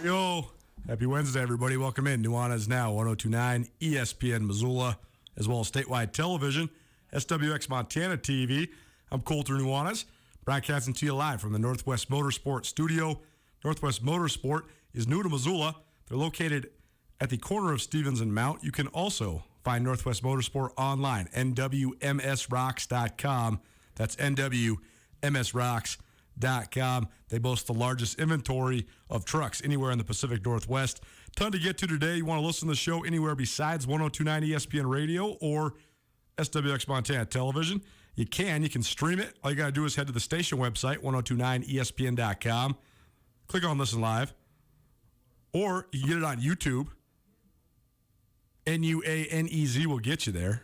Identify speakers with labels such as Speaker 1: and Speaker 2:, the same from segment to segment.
Speaker 1: Yo, happy Wednesday, everybody. Welcome in. Nuanez now, 102.9 ESPN Missoula, as well as statewide television, SWX Montana TV. I'm Colter Nuanez, broadcasting to you live from the Northwest Motorsport studio. Northwest Motorsport is new to Missoula. They're located at the corner of Stevens and Mount. You can also find Northwest Motorsport online, nwmsrocks.com. That's nwmsrocks.com. They boast the largest inventory of trucks anywhere in the Pacific Northwest. Ton to get to today. You want to listen to the show anywhere besides 102.9 ESPN Radio or SWX Montana Television. You can stream it. All you got to do is head to the station website, 1029espn.com. Click on Listen Live. Or you can get it on YouTube. Nuanez will get you there.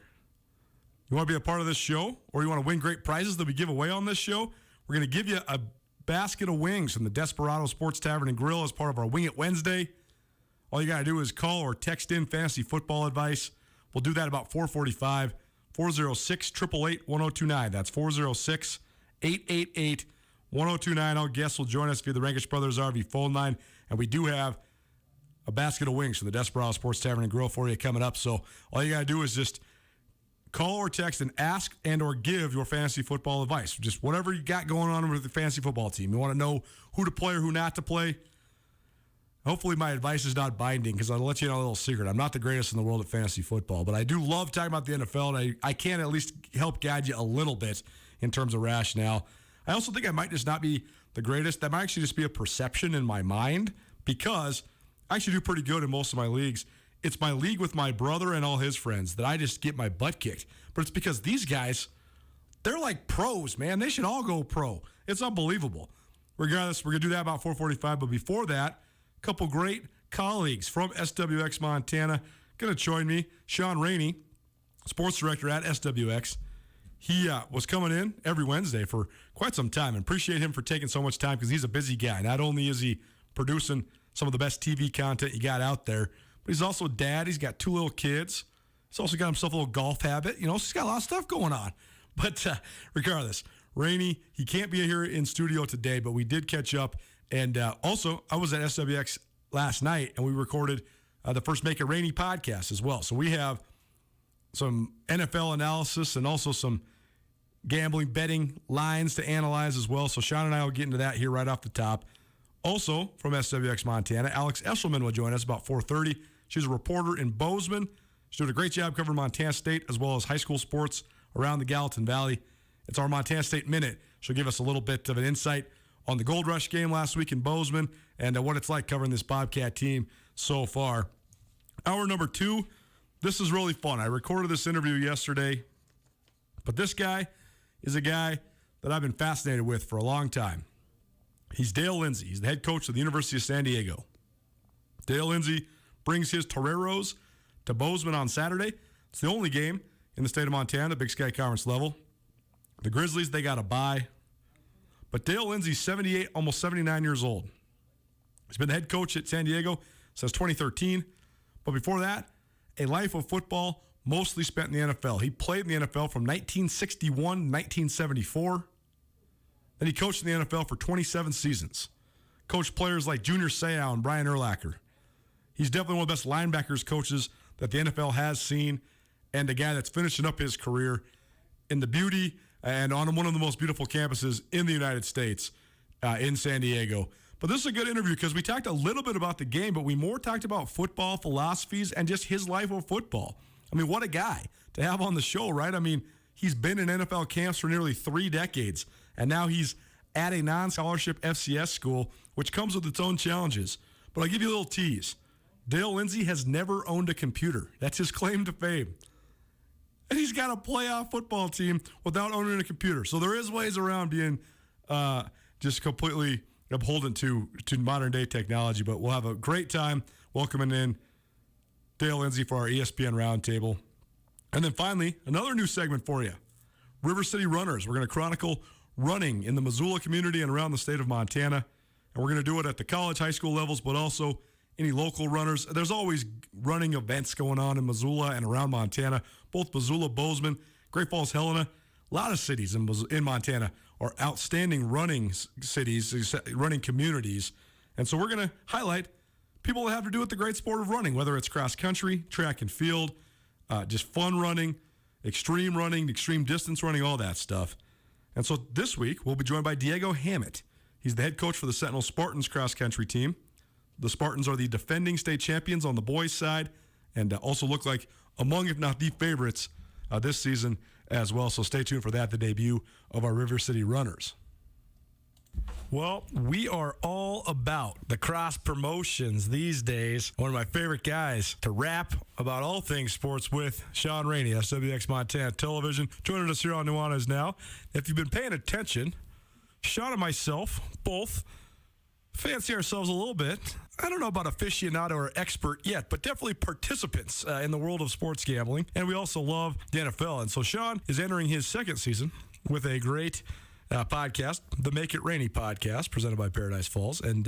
Speaker 1: You want to be a part of this show, or you want to win great prizes that we give away on this show? We're going to give you a basket of wings from the Desperado Sports Tavern and Grill as part of our Wing It Wednesday. All you got to do is call or text in fantasy football advice. We'll do that about 4:45, 406-888-1029. That's 406-888-1029. Our guests will join us via the Rankish Brothers RV phone line, and we do have a basket of wings from the Desperado Sports Tavern and Grill for you coming up. So all you got to do is just call or text and ask and or give your fantasy football advice. Just whatever you got going on with the fantasy football team. You want to know who to play or who not to play. Hopefully my advice is not binding, because I'll let you know a little secret. I'm not the greatest in the world at fantasy football, but I do love talking about the NFL, and I can at least help guide you a little bit in terms of rationale. I also think I might just not be the greatest. That might actually just be a perception in my mind, because I actually do pretty good in most of my leagues. It's my league with my brother and all his friends that I just get my butt kicked. But it's because these guys, they're like pros, man. They should all go pro. It's unbelievable. Regardless, we're going to do that about 4:45. But before that, a couple great colleagues from SWX Montana going to join me. Sean Rainey, sports director at SWX. He was coming in every Wednesday for quite some time, and appreciate him for taking so much time, because he's a busy guy. Not only is he producing some of the best TV content you got out there, but he's also a dad. He's got 2 little kids. He's also got himself a little golf habit. So he's got a lot of stuff going on. But regardless, Rainey, he can't be here in studio today, but we did catch up. And also, I was at SWX last night, and we recorded the first Make It Rainy podcast as well. So we have some NFL analysis and also some gambling, betting lines to analyze as well. So Sean and I will get into that here right off the top. Also, from SWX Montana, Alex Eshelman will join us about 4:30. She's a reporter in Bozeman. She's doing a great job covering Montana State as well as high school sports around the Gallatin Valley. It's our Montana State Minute. She'll give us a little bit of an insight on the Gold Rush game last week in Bozeman and what it's like covering this Bobcat team so far. Hour number 2, this is really fun. I recorded this interview yesterday, but this guy is a guy that I've been fascinated with for a long time. He's Dale Lindsey. He's the head coach of the University of San Diego. Dale Lindsey brings his Toreros to Bozeman on Saturday. It's the only game in the state of Montana, Big Sky Conference level. The Grizzlies, they got a bye. But Dale Lindsey's 78, almost 79 years old. He's been the head coach at San Diego since 2013. But before that, a life of football, mostly spent in the NFL. He played in the NFL from 1961 to 1974. Then he coached in the NFL for 27 seasons. Coached players like Junior Seau and Brian Urlacher. He's definitely one of the best linebackers coaches that the NFL has seen, and a guy that's finishing up his career in the beauty and on one of the most beautiful campuses in the United States, in San Diego. But this is a good interview because we talked a little bit about the game, but we more talked about football philosophies and just his life of football. I mean, what a guy to have on the show, right? I mean, he's been in NFL camps for nearly 3 decades, and now he's at a non-scholarship FCS school, which comes with its own challenges. But I'll give you a little tease. Dale Lindsey has never owned a computer. That's his claim to fame. And he's got a playoff football team without owning a computer. So there is ways around being just completely beholden to modern-day technology. But we'll have a great time welcoming in Dale Lindsey for our ESPN Roundtable. And then finally, another new segment for you. River City Runners. We're going to chronicle running in the Missoula community and around the state of Montana. And we're going to do it at the college, high school levels, but also any local runners. There's always running events going on in Missoula and around Montana, both Missoula, Bozeman, Great Falls, Helena. A lot of cities in Montana are outstanding running cities, running communities. And so we're going to highlight people that have to do with the great sport of running, whether it's cross country, track and field, just fun running, extreme distance running, all that stuff. And so this week, we'll be joined by Diego Hammett. He's the head coach for the Sentinel Spartans cross country team. The Spartans are the defending state champions on the boys' side and also look like among, if not the favorites, this season as well. So stay tuned for that, the debut of our River City Runners. Well, we are all about the cross promotions these days. One of my favorite guys to rap about all things sports with, Sean Rainey, SWX Montana Television, joining us here on Nuanez now. If you've been paying attention, Sean and myself both fancy ourselves a little bit. I don't know about aficionado or expert yet, but definitely participants in the world of sports gambling. And we also love the NFL. And so Sean is entering his second season with a great podcast, the Make It Rainy podcast, presented by Paradise Falls. And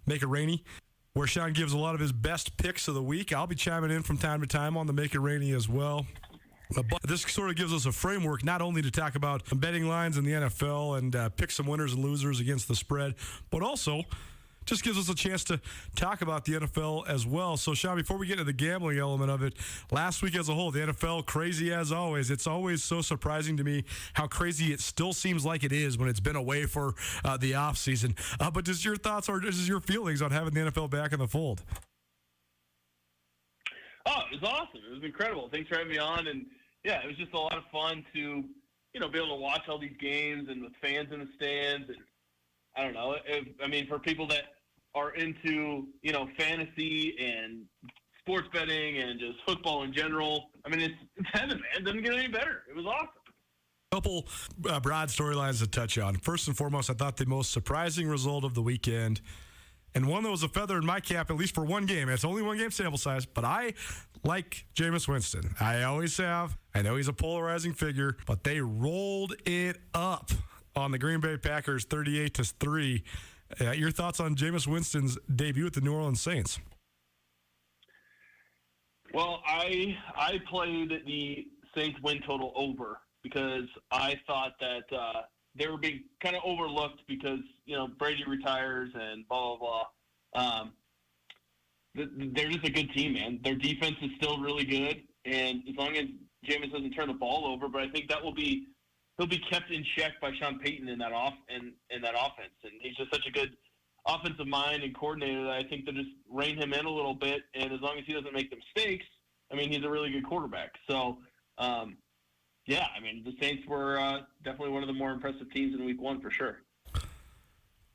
Speaker 1: Make It Rainy, where Sean gives a lot of his best picks of the week. I'll be chiming in from time to time on the Make It Rainy as well. But this sort of gives us a framework not only to talk about betting lines in the NFL and pick some winners and losers against the spread, but also just gives us a chance to talk about the NFL as well. So, Sean, before we get to the gambling element of it, last week as a whole, the NFL, crazy as always. It's always so surprising to me how crazy it still seems like it is when it's been away for the offseason. But just your thoughts or just your feelings on having the NFL back in the fold?
Speaker 2: Oh, it was awesome. It was incredible. Thanks for having me on. And, yeah, it was just a lot of fun to, be able to watch all these games and with fans in the stands. And I don't know. For people that are into, fantasy and sports betting and just football in general, it's heaven, man. It doesn't get any better. It was awesome.
Speaker 1: Couple broad storylines to touch on. First and foremost, I thought the most surprising result of the weekend, and one that was a feather in my cap, at least for one game. It's only one game sample size, but I like Jameis Winston. I always have. I know he's a polarizing figure, but they rolled it up on the Green Bay Packers 38-3. Your thoughts on Jameis Winston's debut with the New Orleans Saints?
Speaker 2: Well, I played the Saints win total over because I thought that they were being kind of overlooked because, Brady retires and blah, blah, blah. They're just a good team, man. Their defense is still really good, and as long as Jameis doesn't turn the ball over, but I think that he'll be kept in check by Sean Payton in that offense, and he's just such a good offensive mind and coordinator that I think they'll just rein him in a little bit, and as long as he doesn't make the mistakes, he's a really good quarterback. So, the Saints were definitely one of the more impressive teams in Week 1 for sure.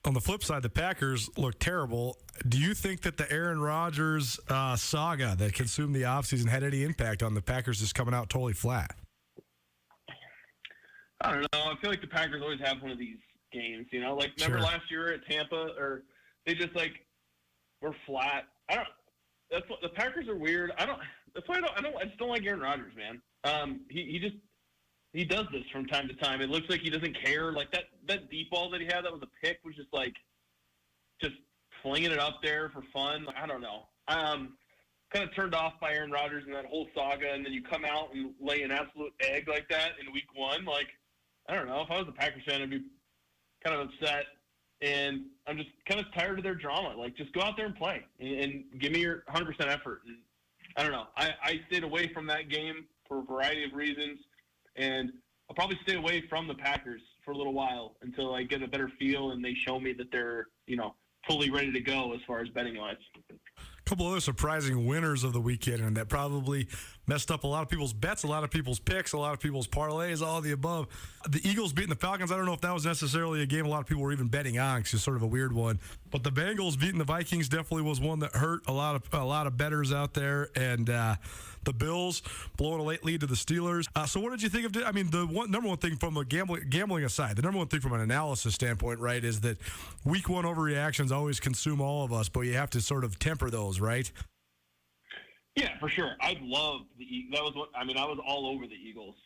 Speaker 1: On the flip side, the Packers look terrible. Do you think that the Aaron Rodgers saga that consumed the offseason had any impact on the Packers just coming out totally flat?
Speaker 2: I don't know. I feel like the Packers always have one of these games, remember
Speaker 1: Sure.
Speaker 2: last year at Tampa, or they just were flat. That's what the Packers are weird. I just don't like Aaron Rodgers, man. He does this from time to time. It looks like he doesn't care. Like that deep ball that he had, that was a pick, was just flinging it up there for fun. I don't know. Kind of turned off by Aaron Rodgers and that whole saga, and then you come out and lay an absolute egg like that in Week 1. I don't know. If I was a Packers fan, I'd be kind of upset, and I'm just kind of tired of their drama. Just go out there and play and give me your 100% effort. And I don't know. I stayed away from that game for a variety of reasons, and I'll probably stay away from the Packers for a little while until I get a better feel and they show me that they're, fully ready to go as far as betting lines.
Speaker 1: A couple other surprising winners of the weekend, and that probably messed up a lot of people's bets, a lot of people's picks, a lot of people's parlays, all of the above. The Eagles beating the Falcons, I don't know if that was necessarily a game a lot of people were even betting on because it's sort of a weird one. But the Bengals beating the Vikings definitely was one that hurt a lot of bettors out there. And the Bills blowing a late lead to the Steelers. So what did you think of number one thing from a gambling aside, the number one thing from an analysis standpoint, right, is that Week 1 overreactions always consume all of us, but you have to sort of temper those, right?
Speaker 2: Yeah, for sure. I loved the Eagles. That was what I was all over the Eagles.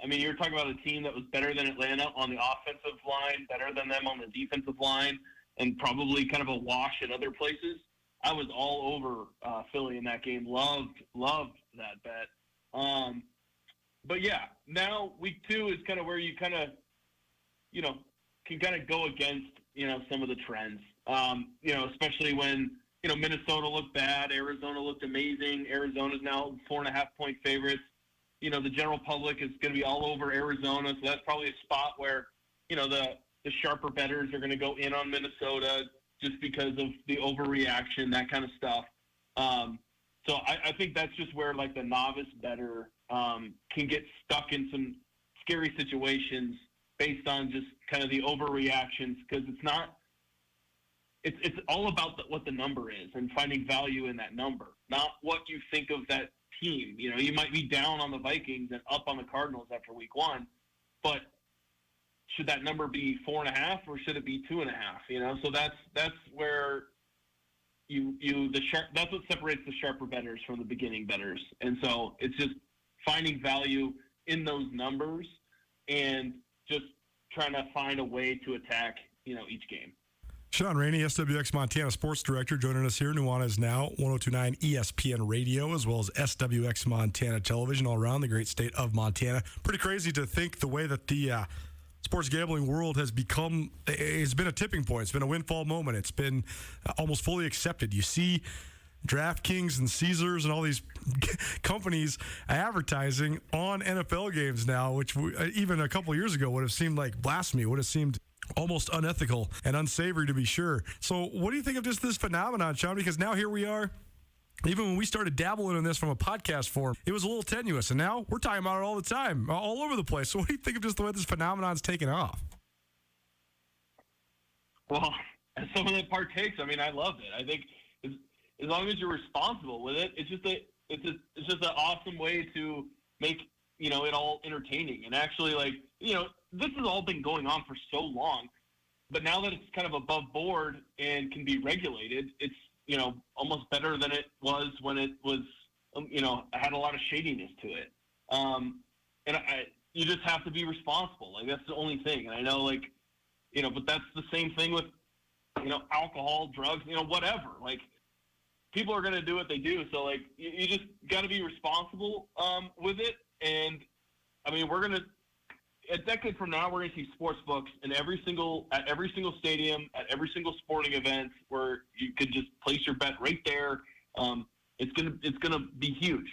Speaker 2: You're talking about a team that was better than Atlanta on the offensive line, better than them on the defensive line, and probably kind of a wash at other places. I was all over Philly in that game. Loved that bet. But yeah, now Week 2 is kind of where you kind of, can kind of go against, some of the trends. Especially when Minnesota looked bad. Arizona looked amazing. Arizona's now 4.5-point favorites. The general public is going to be all over Arizona, so that's probably a spot where, the sharper bettors are going to go in on Minnesota just because of the overreaction, that kind of stuff. So I think that's just where, like, the novice bettor can get stuck in some scary situations based on just kind of the overreactions, because it's all about what the number is and finding value in that number, not what you think of that team. You might be down on the Vikings and up on the Cardinals after week 1, but should that number be 4.5 or should it be 2.5? So that's where that's what separates the sharper bettors from the beginning bettors. And so it's just finding value in those numbers and just trying to find a way to attack, each game.
Speaker 1: Sean Rainey, SWX Montana Sports Director, joining us here. Nuanez now, 102.9 ESPN Radio, as well as SWX Montana Television, all around the great state of Montana. Pretty crazy to think the way that the sports gambling world has become. It's been a tipping point. It's been a windfall moment. It's been almost fully accepted. You see DraftKings and Caesars and all these companies advertising on NFL games now, which even a couple years ago would have seemed like blasphemy, would have seemed almost unethical and unsavory, to be sure. So what do you think of just this phenomenon, Sean? Because now here we are. Even when we started dabbling in this from a podcast form, it was a little tenuous, and now we're talking about it all the time, all over the place. So what do you think of just the way this phenomenon's taken off?
Speaker 2: Well, as someone that partakes, I love it. I think as long as you're responsible with it, it's just an awesome way to make it all entertaining. And actually, this has all been going on for so long, but now that it's kind of above board and can be regulated, it's almost better than it was when it was had a lot of shadiness to it. You just have to be responsible. Like, that's the only thing. And I know, but that's the same thing with alcohol, drugs, whatever. Like, people are going to do what they do. So, you just got to be responsible with it. And, a decade from now, we're going to see sports books at every single stadium, at every single sporting event, where you could just place your bet right there. It's gonna be huge.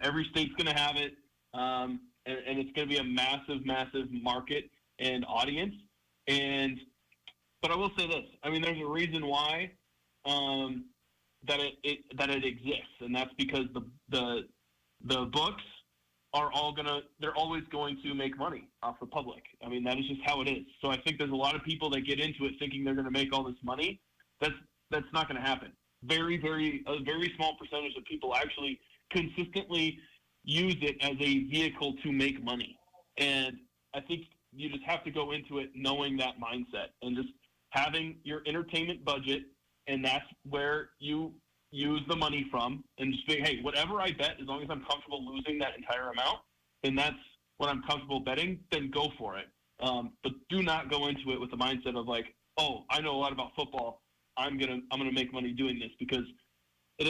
Speaker 2: Every state's going to have it, and it's going to be a massive, massive market and audience. But I will say this: there's a reason why that it exists, and that's because the books they're always going to make money off the public. That is just how it is. So I think there's a lot of people that get into it thinking they're going to make all this money. That's not going to happen. A very small percentage of people actually consistently use it as a vehicle to make money. And I think you just have to go into it knowing that mindset and just having your entertainment budget, and that's where you use the money from, and just say, hey, whatever I bet, as long as I'm comfortable losing that entire amount, then that's what I'm comfortable betting, then go for it. But do not go into it with the mindset of oh, I know a lot about football, I'm gonna make money doing this, because a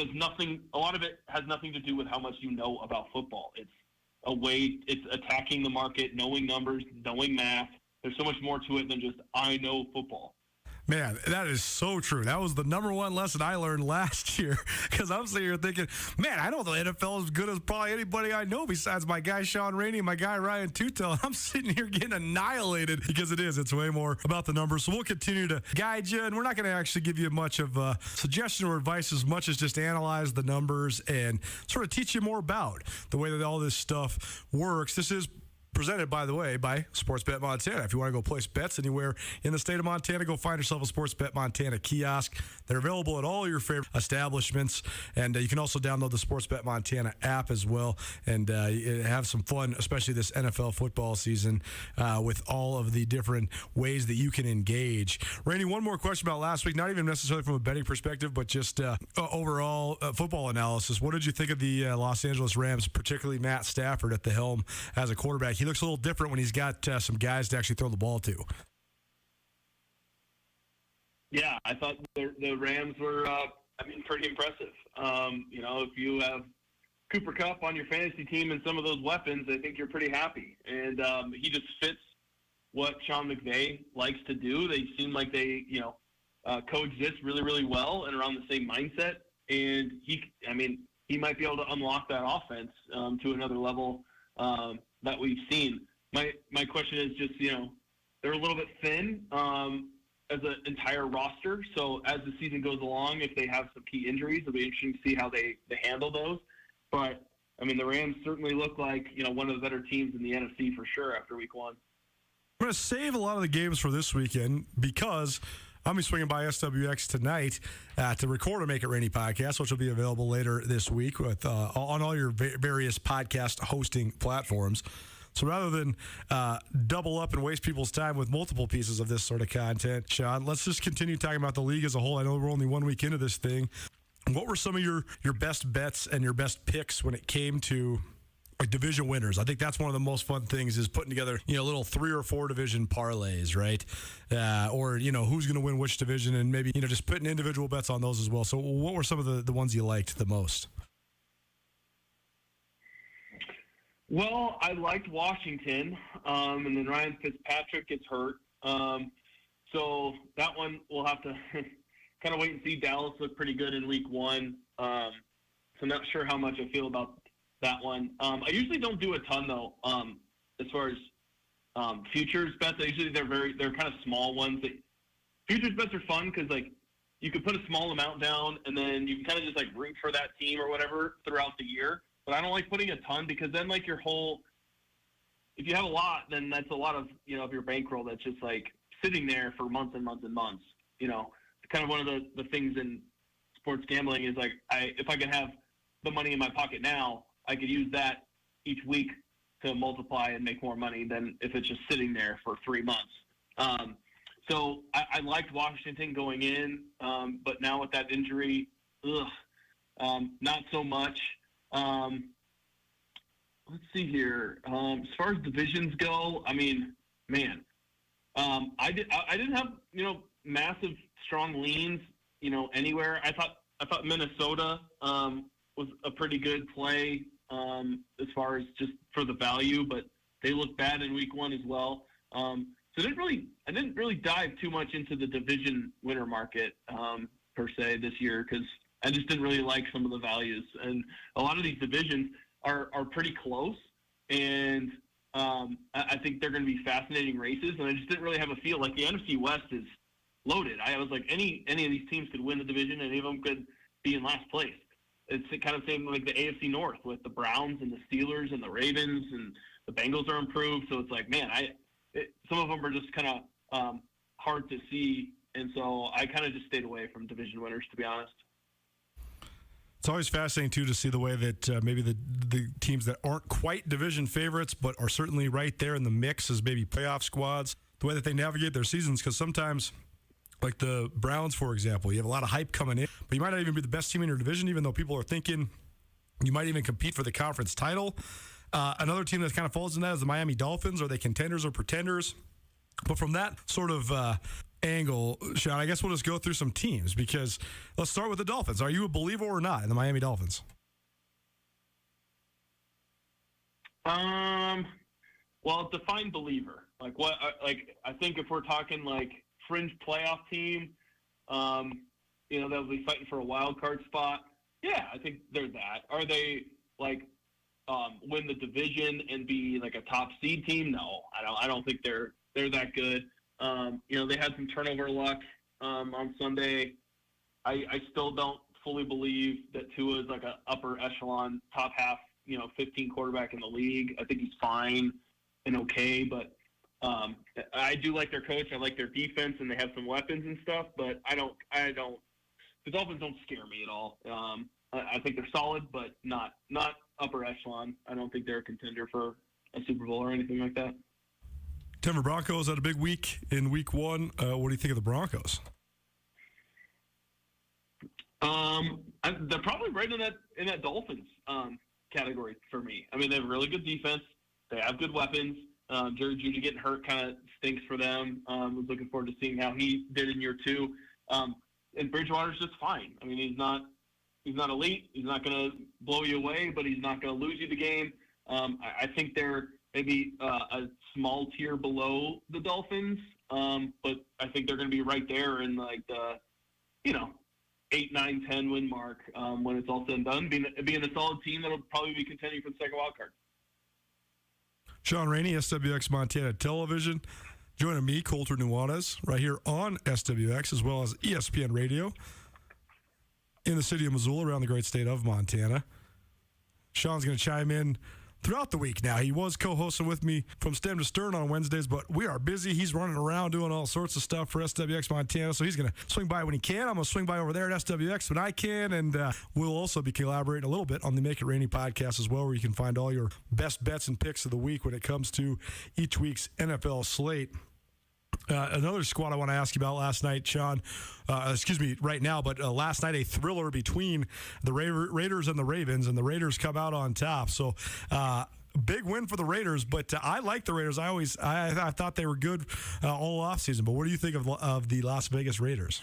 Speaker 2: lot of it has nothing to do with how much you know about football. It's attacking the market, knowing numbers, knowing math. There's so much more to it than just, I know football.
Speaker 1: Man, that is so true. That was the number one lesson I learned last year, because I'm sitting here thinking, man, I know the NFL as good as probably anybody I know besides my guy Sean Rainey and my guy Ryan Tutel. I'm sitting here getting annihilated because it's way more about the numbers. So we'll continue to guide you, and we're not going to actually give you much of a suggestion or advice as much as just analyze the numbers and sort of teach you more about the way that all this stuff works. This is presented, by the way, by Sportsbet Montana. If you want to go place bets anywhere in the state of Montana, go find yourself a Sportsbet Montana kiosk. They're available at all your favorite establishments, and you can also download the Sportsbet Montana app as well and have some fun, especially this NFL football season, with all of the different ways that you can engage. Randy, one more question about last week, not even necessarily from a betting perspective, but just overall football analysis. What did you think of the Los Angeles Rams, particularly Matt Stafford at the helm as a quarterback? He looks a little different when he's got some guys to actually throw the ball to.
Speaker 2: Yeah, I thought the Rams were, pretty impressive. If you have Cooper Kupp on your fantasy team and some of those weapons, I think you're pretty happy. And he just fits what Sean McVay likes to do. They seem like they coexist really, really well and around the same mindset. And he might be able to unlock that offense to another level that we've seen. My question is just, they're a little bit thin as an entire roster. So as the season goes along, if they have some key injuries, it'll be interesting to see how they handle those. But, the Rams certainly look like, one of the better teams in the NFC for sure after week one.
Speaker 1: I'm going to save a lot of the games for this weekend because I'll be swinging by SWX tonight to record a Make It Rainy podcast, which will be available later this week with on all your various podcast hosting platforms. So rather than double up and waste people's time with multiple pieces of this sort of content, Sean, let's just continue talking about the league as a whole. I know we're only 1 week into this thing. What were some of your best bets and your best picks when it came to division winners? I think that's one of the most fun things is putting together, little 3 or 4 division parlays, right? Or, who's going to win which division and maybe, just putting individual bets on those as well. So what were some of the ones you liked the most?
Speaker 2: Well, I liked Washington, and then Ryan Fitzpatrick gets hurt. So that one we'll have to kind of wait and see. Dallas looked pretty good in week 1. So I'm not sure how much I feel about that one. I usually don't do a ton, though, as far as futures bets. They're kind of small ones. Futures bets are fun because, you can put a small amount down, and then you can kind of just, root for that team or whatever throughout the year. But I don't like putting a ton because then if you have a lot, then that's a lot of, of your bankroll that's just sitting there for months and months and months. Kind of one of the things in sports gambling is if I could have the money in my pocket now, I could use that each week to multiply and make more money than if it's just sitting there for 3 months. So I liked Washington going in, but now with that injury, not so much. Let's see here. As far as divisions go, I didn't have massive strong leans anywhere. I thought Minnesota was a pretty good play as far as just for the value, but they looked bad in week 1 as well. So I didn't really dive too much into the division winner market per se this year because I just didn't really like some of the values. And a lot of these divisions are pretty close, and I think they're going to be fascinating races. And I just didn't really have a feel. The NFC West is loaded. I was any of these teams could win the division, any of them could be in last place. It's kind of the same like the AFC North with the Browns and the Steelers and the Ravens, and the Bengals are improved. So it's some of them are just kind of hard to see. And so I kind of just stayed away from division winners, to be honest.
Speaker 1: It's always fascinating, too, to see the way that maybe the teams that aren't quite division favorites but are certainly right there in the mix as maybe playoff squads, the way that they navigate their seasons. Because sometimes, like the Browns, for example, you have a lot of hype coming in, but you might not even be the best team in your division, even though people are thinking you might even compete for the conference title. Another team that kind of falls in that is the Miami Dolphins. Are they contenders or pretenders? But from that sort of angle, Sean, I guess we'll just go through some teams because let's start with the Dolphins. Are you a believer or not in the Miami Dolphins?
Speaker 2: Well, define believer. I think if we're talking fringe playoff team, they'll be fighting for a wild card spot. Yeah, I think they're that. Are they win the division and be a top seed team? No, I don't think they're that good. They had some turnover luck on Sunday. I still don't fully believe that Tua is an upper echelon, top half, 15 quarterback in the league. I think he's fine and okay, but I do like their coach. I like their defense, and they have some weapons and stuff. But I don't. The Dolphins don't scare me at all. I think they're solid, but not upper echelon. I don't think they're a contender for a Super Bowl or anything like that.
Speaker 1: Denver Broncos had a big week in week 1. What do you think of the Broncos?
Speaker 2: They're probably right in that Dolphins category for me. They have a really good defense. They have good weapons. Jerry Jeudy getting hurt kind of stinks for them. Was looking forward to seeing how he did in year 2. And Bridgewater's just fine. He's not elite. He's not going to blow you away, but he's not going to lose you the game. I think they're maybe a small tier below the Dolphins but I think they're going to be right there in like the, 8, 9, 10 win mark when it's all said and done, being a solid team that'll probably be contending for the second wild card.
Speaker 1: Sean Rainey, SWX Montana Television. Joining me, Colter Nuanez, right here on SWX, as well as ESPN Radio in the city of Missoula, around the great state of Montana. Sean's going to chime in throughout the week now. He was co-hosting with me from stem to stern on Wednesdays, but we are busy. He's running around doing all sorts of stuff for SWX Montana, so he's going to swing by when he can. I'm going to swing by over there at SWX when I can, and we'll also be collaborating a little bit on the Make It Rainy podcast as well, where you can find all your best bets and picks of the week when it comes to each week's NFL slate. Another squad I want to ask you about last night, Sean, right now, but last night a thriller between the Raiders and the Ravens, and the Raiders come out on top. So big win for the Raiders, but I like the Raiders. I thought they were good all offseason, but what do you think of the Las Vegas Raiders?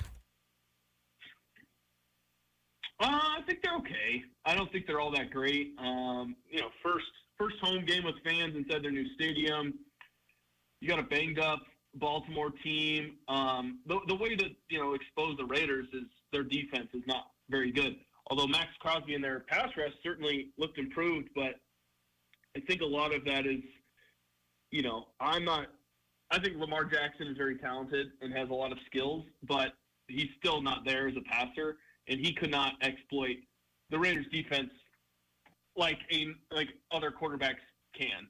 Speaker 2: I think they're okay. I don't think they're all that great. First home game with fans inside their new stadium. You got a banged up Baltimore team. The way to expose the Raiders is their defense is not very good. Although Max Crosby and their pass rush certainly looked improved, but I think a lot of that is, I think Lamar Jackson is very talented and has a lot of skills, but he's still not there as a passer, and he could not exploit the Raiders defense like other quarterbacks can.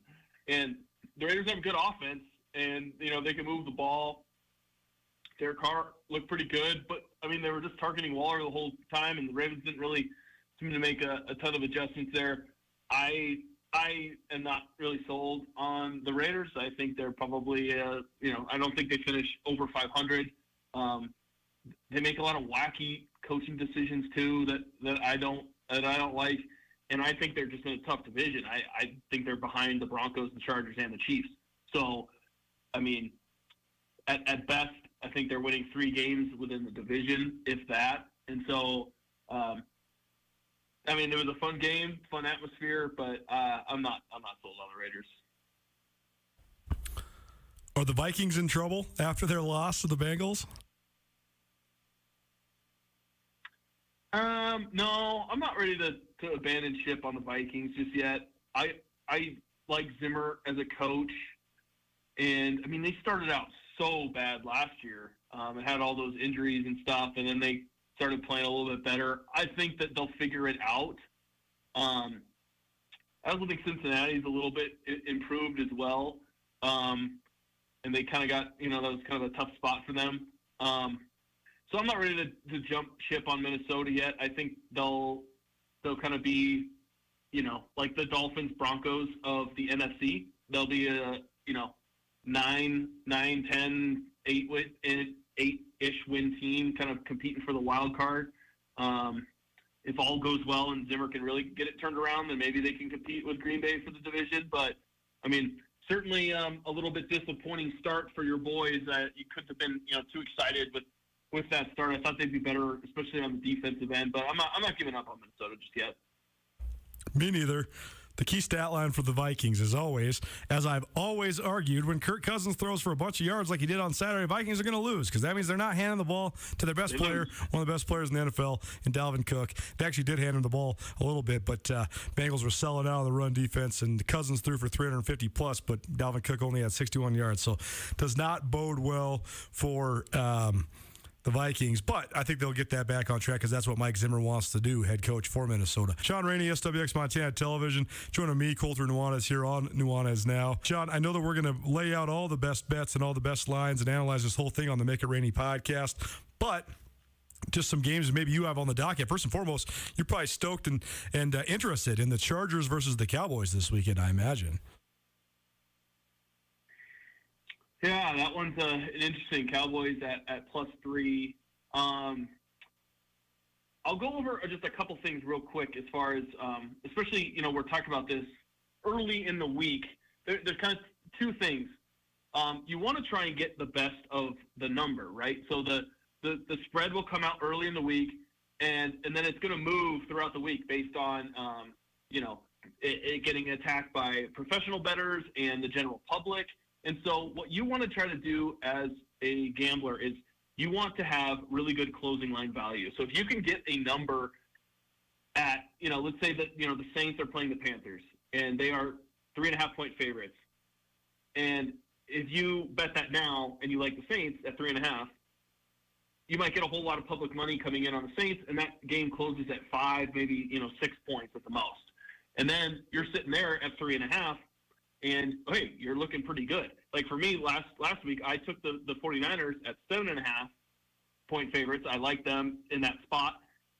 Speaker 2: And the Raiders have a good offense, and, they can move the ball. Derek Carr looked pretty good, but, they were just targeting Waller the whole time, and the Ravens didn't really seem to make a ton of adjustments there. I am not really sold on the Raiders. I think they're probably, I don't think they finish over 500. They make a lot of wacky coaching decisions, too, that I don't like, and I think they're just in a tough division. I think they're behind the Broncos, the Chargers, and the Chiefs. So, at best, I think they're winning 3 games within the division, if that. And so, it was a fun game, fun atmosphere, but I'm not sold on the Raiders.
Speaker 1: Are the Vikings in trouble after their loss to the Bengals?
Speaker 2: No, I'm not ready to abandon ship on the Vikings just yet. I like Zimmer as a coach. And, they started out so bad last year and had all those injuries and stuff, and then they started playing a little bit better. I think that they'll figure it out. I also think Cincinnati's a little bit improved as well. And they kind of got, that was kind of a tough spot for them. So I'm not ready to jump ship on Minnesota yet. I think they'll kind of be, like the Dolphins, Broncos of the NFC. They'll be a, 9, 10, 8-ish win team, kind of competing for the wild card. If all goes well and Zimmer can really get it turned around, then maybe they can compete with Green Bay for the division. But, certainly a little bit disappointing start for your boys. You couldn't have been, too excited with that start. I thought they'd be better, especially on the defensive end. But I'm not giving up on Minnesota just yet.
Speaker 1: Me neither. The key stat line for the Vikings is always, as I've always argued, when Kirk Cousins throws for a bunch of yards like he did on Saturday, Vikings are going to lose because that means they're not handing the ball to their best player, one of the best players in the NFL, in Dalvin Cook. They actually did hand him the ball a little bit, but Bengals were selling out on the run defense, and Cousins threw for 350-plus, but Dalvin Cook only had 61 yards. So does not bode well for the Vikings, but I think they'll get that back on track because that's what Mike Zimmer wants to do, head coach for Minnesota. Sean Rainey, SWX Montana Television, joining me, Colter Nuanez, here on Nuanez Now. Sean, I know that we're going to lay out all the best bets and all the best lines and analyze this whole thing on the Make It Rainy podcast, but just some games maybe you have on the docket. First and foremost, you're probably stoked and interested in the Chargers versus the Cowboys this weekend, I imagine.
Speaker 2: Yeah, that one's an interesting. Cowboys at +3. I'll go over just a couple things real quick as far as, especially, we're talking about this early in the week. There's kind of 2 things. You want to try and get the best of the number, right? So the spread will come out early in the week, and then it's going to move throughout the week based on, it getting attacked by professional bettors and the general public. And so what you want to try to do as a gambler is you want to have really good closing line value. So if you can get a number at, let's say that, the Saints are playing the Panthers and they are 3.5-point favorites. And if you bet that now and you like the Saints at 3.5, you might get a whole lot of public money coming in on the Saints, and that game closes at 5, maybe 6 points at the most. And then you're sitting there at 3.5, and hey, you're looking pretty good. Like for me, last week I took the 49ers at 7.5-point favorites. I like them in that spot.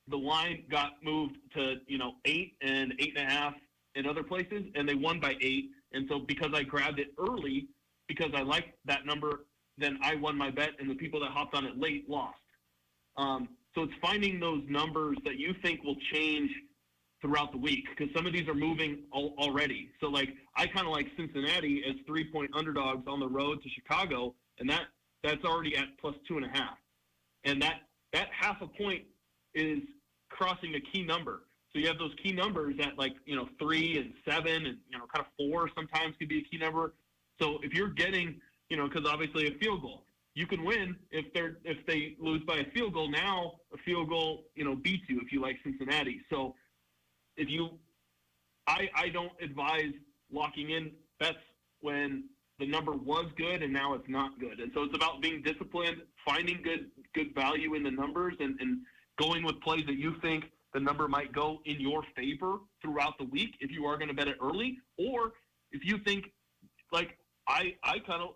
Speaker 2: The line got moved to 8 and 8.5 in other places, and they won by 8. And so because I grabbed it early, because I liked that number, then I won my bet, and the people that hopped on it late lost. So it's finding those numbers that you think will change throughout the week, because some of these are moving already. So, like, I kind of like Cincinnati as 3-point underdogs on the road to Chicago, and that's already at plus 2.5. And that half a point is crossing a key number. So you have those key numbers at 3 and 7 and kind of 4 sometimes could be a key number. So if you're getting because obviously a field goal, you can win if they lose by a field goal. Now a field goal beats you if you like Cincinnati. So I don't advise locking in bets when the number was good and now it's not good. And so it's about being disciplined, finding good value in the numbers, and going with plays that you think the number might go in your favor throughout the week if you are going to bet it early, or if you think I kind of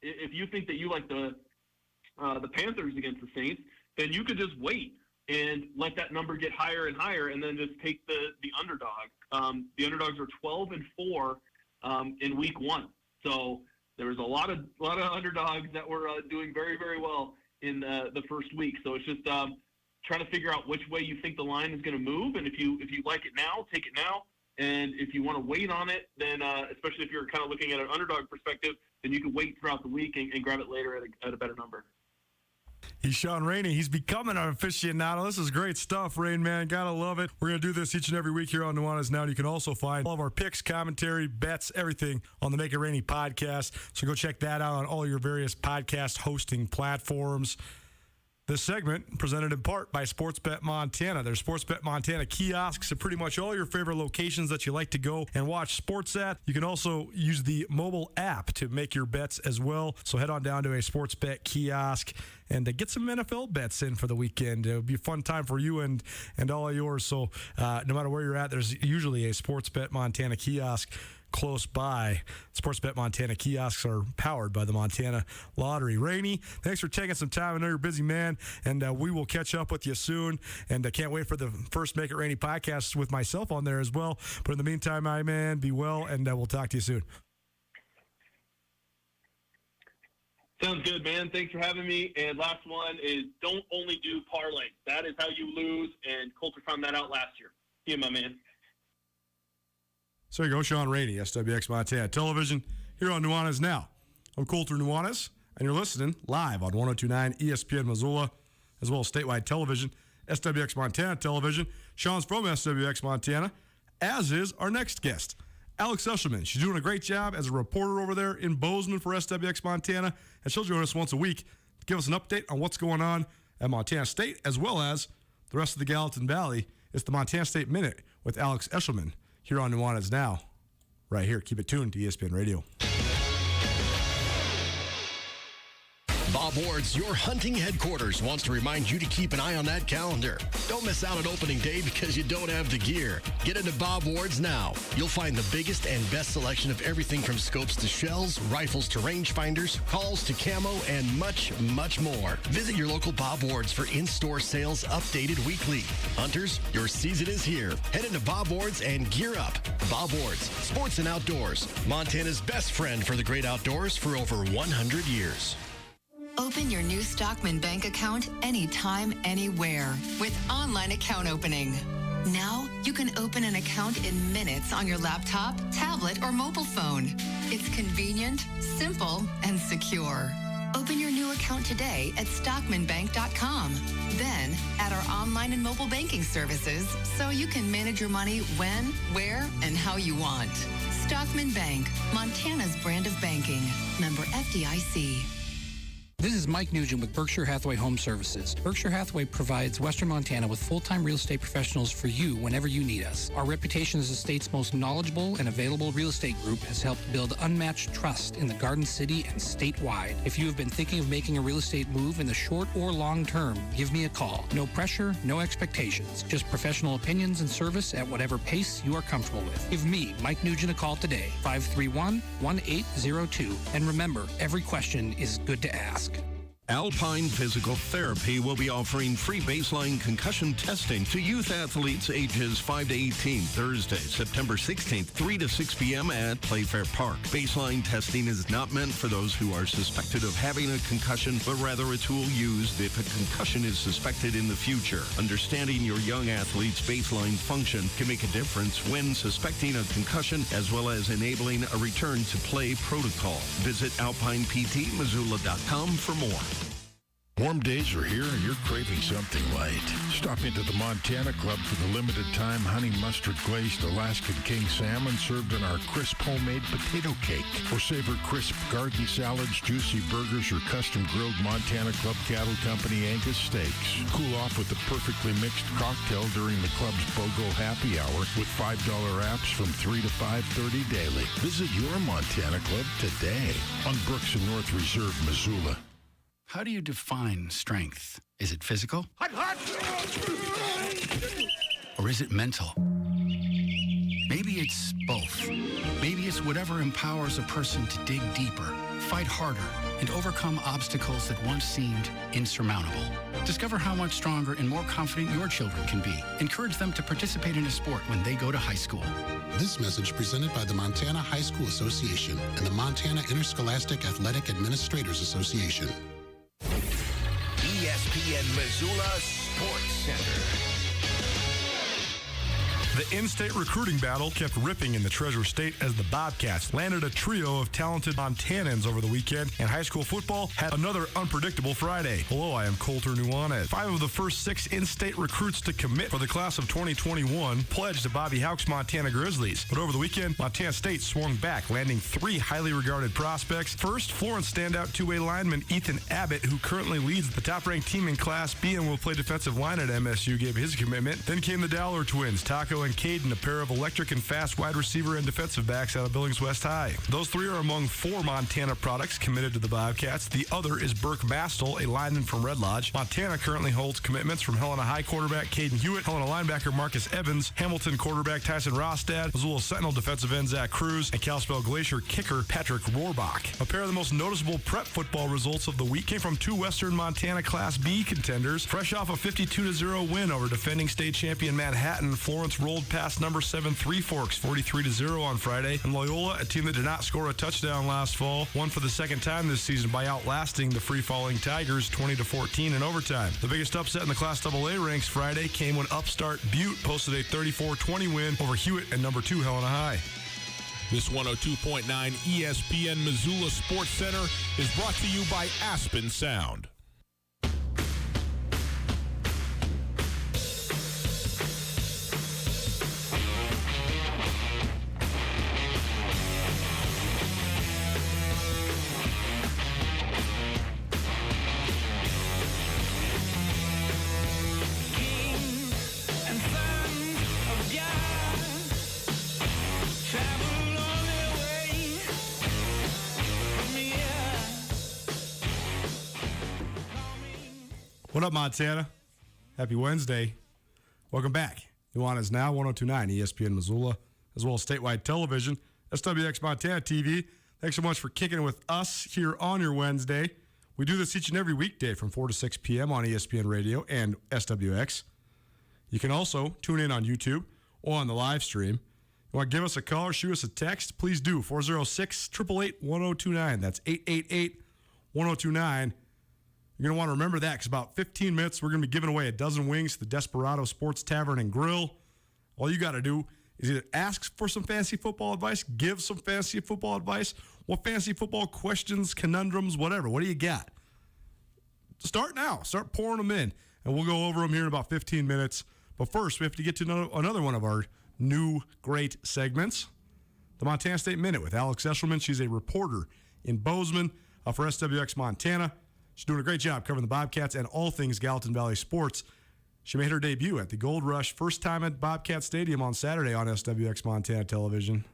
Speaker 2: if you think that you like the Panthers against the Saints, then you could just wait and let that number get higher and higher, and then just take the underdog. The underdogs are 12-4 in week 1, so there was a lot of underdogs that were doing very, very well in the first week. So it's just trying to figure out which way you think the line is going to move, and if you like it now, take it now. And if you want to wait on it, then especially if you're kind of looking at an underdog perspective, then you can wait throughout the week and grab it later at a better number.
Speaker 1: He's Sean Rainey. He's becoming an aficionado. This is great stuff, Rain, man. Gotta love it. We're going to do this each and every week here on Nuanez Now. And you can also find all of our picks, commentary, bets, everything on the Make It Rainy podcast. So go check that out on all your various podcast hosting platforms. This segment presented in part by Sportsbet Montana. There's Sportsbet Montana kiosks at pretty much all your favorite locations that you like to go and watch sports at. You can also use the mobile app to make your bets as well. So head on down to a Sportsbet kiosk and get some NFL bets in for the weekend. It'll be a fun time for you and all of yours. So no matter where you're at, there's usually a Sportsbet Montana kiosk close by. Sportsbet Montana kiosks are powered by the Montana Lottery. Rainey, thanks for taking some time. I know you're a busy man, and we will catch up with you soon. And I can't wait for the first Make It Rainy podcast with myself on there as well. But in the meantime, my man, be well, and we'll talk to you soon.
Speaker 2: Sounds good, man. Thanks for having me. And last one is don't only do parlay. That is how you lose, and Coulter found that out last year. See you, my man.
Speaker 1: So there you go, Sean Rainey, SWX Montana Television, here on Nuanez Now. I'm Coulter Nuanez, and you're listening live on 102.9 ESPN Missoula, as well as statewide television, SWX Montana Television. Sean's from SWX Montana, as is our next guest, Alex Eshelman. She's doing a great job as a reporter over there in Bozeman for SWX Montana, and she'll join us once a week to give us an update on what's going on at Montana State, as well as the rest of the Gallatin Valley. It's the Montana State Minute with Alex Eshelman, here on Nuanez Now, right here. Keep it tuned to ESPN Radio.
Speaker 3: Bob Ward's, your hunting headquarters, wants to remind you to keep an eye on that calendar. Don't miss out on opening day because you don't have the gear. Get into Bob Ward's now. You'll find the biggest and best selection of everything from scopes to shells, rifles to rangefinders, calls to camo, and much, much more. Visit your local Bob Ward's for in-store sales updated weekly. Hunters, your season is here. Head into Bob Ward's and gear up. Bob Ward's, sports and outdoors. Montana's best friend for the great outdoors for over 100 years.
Speaker 4: Open your new Stockman Bank account anytime, anywhere with online account opening. Now, you can open an account in minutes on your laptop, tablet, or mobile phone. It's convenient, simple, and secure. Open your new account today at stockmanbank.com. Then, add our online and mobile banking services so you can manage your money when, where, and how you want. Stockman Bank, Montana's brand of banking. Member FDIC.
Speaker 5: This is Mike Nugent with Berkshire Hathaway Home Services. Berkshire Hathaway provides Western Montana with full-time real estate professionals for you whenever you need us. Our reputation as the state's most knowledgeable and available real estate group has helped build unmatched trust in the Garden City and statewide. If you have been thinking of making a real estate move in the short or long term, give me a call. No pressure, no expectations. Just professional opinions and service at whatever pace you are comfortable with. Give me, Mike Nugent, a call today, 531-1802. And remember, every question is good to ask.
Speaker 6: Alpine Physical Therapy will be offering free baseline concussion testing to youth athletes ages 5 to 18 Thursday, September 16th, 3 to 6 p.m. at Playfair Park. Baseline testing is not meant for those who are suspected of having a concussion, but rather a tool used if a concussion is suspected in the future. Understanding your young athlete's baseline function can make a difference when suspecting a concussion, as well as enabling a return to play protocol. Visit alpineptmissoula.com for more.
Speaker 7: Warm days are here and you're craving something light. Stop into the Montana Club for the limited time honey mustard glazed Alaskan king salmon served in our crisp homemade potato cake. Or savor crisp garden salads, juicy burgers, or custom grilled Montana Club Cattle Company Angus steaks. Cool off with the perfectly mixed cocktail during the club's BOGO happy hour with $5 apps from 3 to 5:30 daily. Visit your Montana Club today on Brooks and North Reserve, Missoula.
Speaker 8: How do you define strength? Is it physical? Or is it mental? Maybe it's both. Maybe it's whatever empowers a person to dig deeper, fight harder, and overcome obstacles that once seemed insurmountable. Discover how much stronger and more confident your children can be. Encourage them to participate in a sport when they go to high school.
Speaker 9: This message presented by the Montana High School Association and the Montana Interscholastic Athletic Administrators Association.
Speaker 3: ESPN Missoula Sports Center.
Speaker 1: The in-state recruiting battle kept ripping in the Treasure State as the Bobcats landed a trio of talented Montanans over the weekend, and high school football had another unpredictable Friday. Hello, I am Colter Nuanez. 5 of the first 6 in-state recruits to commit for the class of 2021 pledged to Bobby Houck's Montana Grizzlies. But over the weekend, Montana State swung back, landing 3 highly regarded prospects. First, Florence standout 2A lineman Ethan Abbott, who currently leads the top-ranked team in Class B and will play defensive line at MSU, gave his commitment. Then came the Dowler twins, Taco and Caden, a pair of electric and fast wide receiver and defensive backs out of Billings West High. Those 3 are among 4 Montana products committed to the Bobcats. The other is Burke Mastel, a lineman from Red Lodge. Montana currently holds commitments from Helena High quarterback Caden Hewitt, Helena linebacker Marcus Evans, Hamilton quarterback Tyson Rostad, Missoula Sentinel defensive end Zach Cruz, and Kalispell Glacier kicker Patrick Rohrbach. A pair of the most noticeable prep football results of the week came from 2 Western Montana Class B contenders. Fresh off a 52-0 win over defending state champion Manhattan, Florence rolled past number 7 Three Forks 43-0 on Friday, and Loyola, a team that did not score a touchdown last fall, won for the second time this season by outlasting the free-falling Tigers 20-14 in overtime. The biggest upset in the Class AA ranks Friday came when upstart Butte posted a 34-20 win over Hewitt and number 2 Helena High.
Speaker 10: This 102.9 ESPN Missoula Sports Center is brought to you by Aspen Sound.
Speaker 1: What up, Montana? Happy Wednesday. Welcome back. Nuanez now, 102.9 ESPN Missoula, as well as statewide television, SWX Montana TV. Thanks so much for kicking it with us here on your Wednesday. We do this each and every weekday from 4 to 6 p.m. on ESPN Radio and SWX. You can also tune in on YouTube or on the live stream. You want to give us a call or shoot us a text? Please do. 406-888-1029. That's 888-1029. You're going to want to remember that because about 15 minutes, we're going to be giving away a dozen wings to the Desperado Sports Tavern and Grill. All you got to do is either ask for some fantasy football advice, give some fantasy football advice, what fantasy football questions, conundrums, whatever. What do you got? Start now. Start pouring them in, and we'll go over them here in about 15 minutes. But first, we have to get to another one of our new great segments, the Montana State Minute with Alex Eshelman. She's a reporter in Bozeman for SWX Montana. She's doing a great job covering the Bobcats and all things Gallatin Valley sports. She made her debut at the Gold Rush, first time at Bobcat Stadium on Saturday on SWX Montana Television.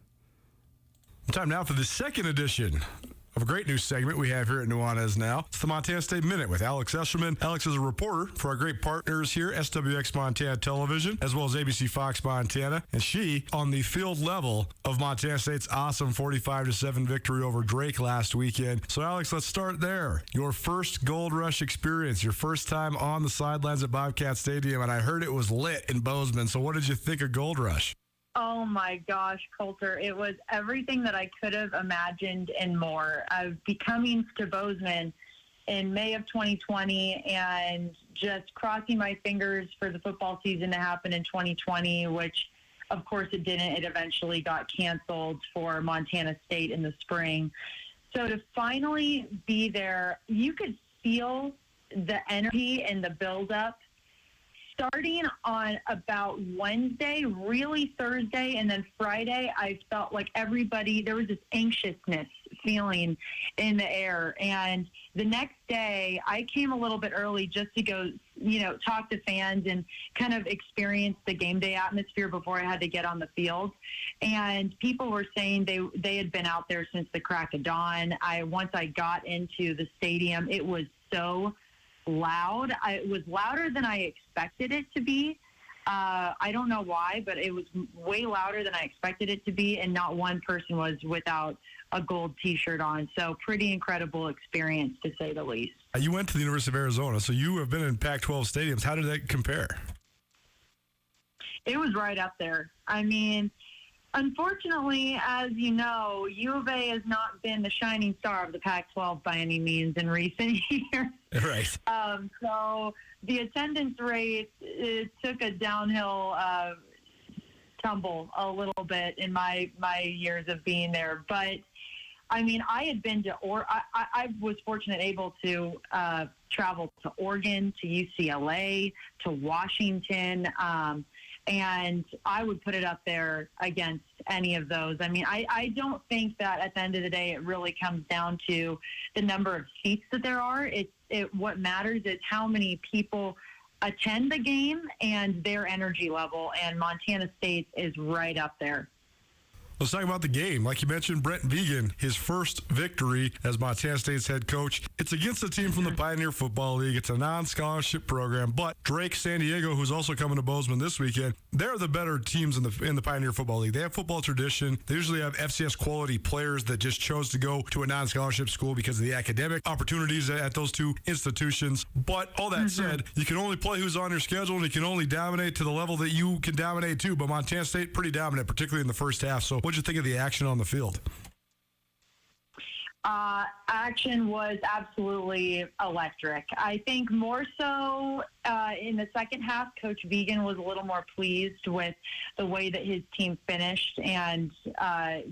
Speaker 1: Time now for the second edition of a great new segment we have here at Nuanez now. It's the Montana State Minute with Alex Escherman. Alex is a reporter for our great partners here, SWX Montana Television, as well as ABC Fox Montana. And she, on the field level of Montana State's awesome 45-7 victory over Drake last weekend. So, Alex, let's start there. Your first Gold Rush experience, your first time on the sidelines at Bobcat Stadium, and I heard it was lit in Bozeman. So what did you think of Gold Rush?
Speaker 11: Oh my gosh, Coulter. It was everything that I could have imagined and more. Coming to Bozeman in May of 2020 and just crossing my fingers for the football season to happen in 2020, which of course it didn't. It eventually got canceled for Montana State in the spring. So to finally be there, you could feel the energy and the buildup starting on about Wednesday, really Thursday, and then Friday, I felt like everybody, there was this anxiousness feeling in the air. And the next day, I came a little bit early just to go, talk to fans and kind of experience the game day atmosphere before I had to get on the field. And people were saying they had been out there since the crack of dawn. Once I got into the stadium, it was so loud. It was louder than I expected it to be. I don't know why, but it was way louder than I expected it to be, and not one person was without a gold T-shirt on. So pretty incredible experience, to say the least.
Speaker 1: You went to the University of Arizona, so you have been in Pac-12 stadiums. How did that compare?
Speaker 11: It was right up there. I mean, unfortunately, as you know, U of A has not been the shining star of the Pac-12 by any means in recent years.
Speaker 1: Right.
Speaker 11: So the attendance rate, it took a downhill tumble a little bit in my years of being there. But, I mean, I had been to I was fortunate able to travel to Oregon, to UCLA, to Washington, and I would put it up there against any of those. I mean, I don't think that at the end of the day it really comes down to the number of seats that there are. What matters is how many people attend the game and their energy level, and Montana State is right up there.
Speaker 1: Let's talk about the game. Like you mentioned, Brent Vigen, his first victory as Montana State's head coach. It's against a team from the Pioneer Football League. It's a non-scholarship program, but Drake San Diego, who's also coming to Bozeman this weekend, they're the better teams in the Pioneer Football League. They have football tradition. They usually have FCS quality players that just chose to go to a non-scholarship school because of the academic opportunities at those two institutions. But all that said, you can only play who's on your schedule, and you can only dominate to the level that you can dominate to. But Montana State, pretty dominant, particularly in the first half. So what'd you think of the action on the field?
Speaker 11: Action was absolutely electric. I think more so in the second half, Coach Vigen was a little more pleased with the way that his team finished and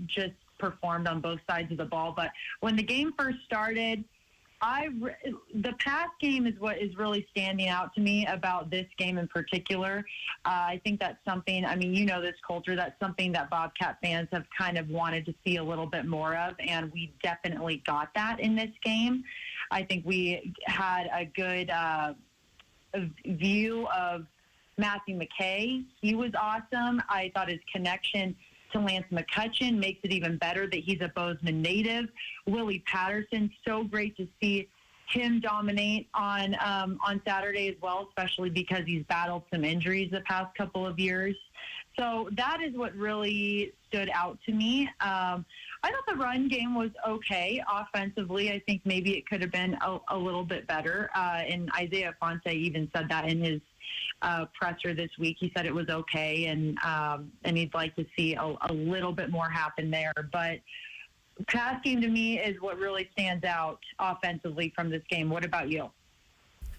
Speaker 11: just performed on both sides of the ball. But when the game first started, the pass game is what is really standing out to me about this game in particular. I think that's something, I mean, you know this culture, that's something that Bobcat fans have kind of wanted to see a little bit more of, and we definitely got that in this game. I think we had a good view of Matthew McKay. He was awesome. I thought his connection to Lance McCutcheon makes it even better that he's a Bozeman native. Willie Patterson, so great to see him dominate on Saturday as well, especially because he's battled some injuries the past couple of years. So that is what really stood out to me. I thought the run game was okay offensively. I think maybe it could have been a little bit better. And Isaiah Fonte even said that in his presser this week. He said it was okay, and he'd like to see a little bit more happen there. But pass game to me is what really stands out offensively from this game. What about you?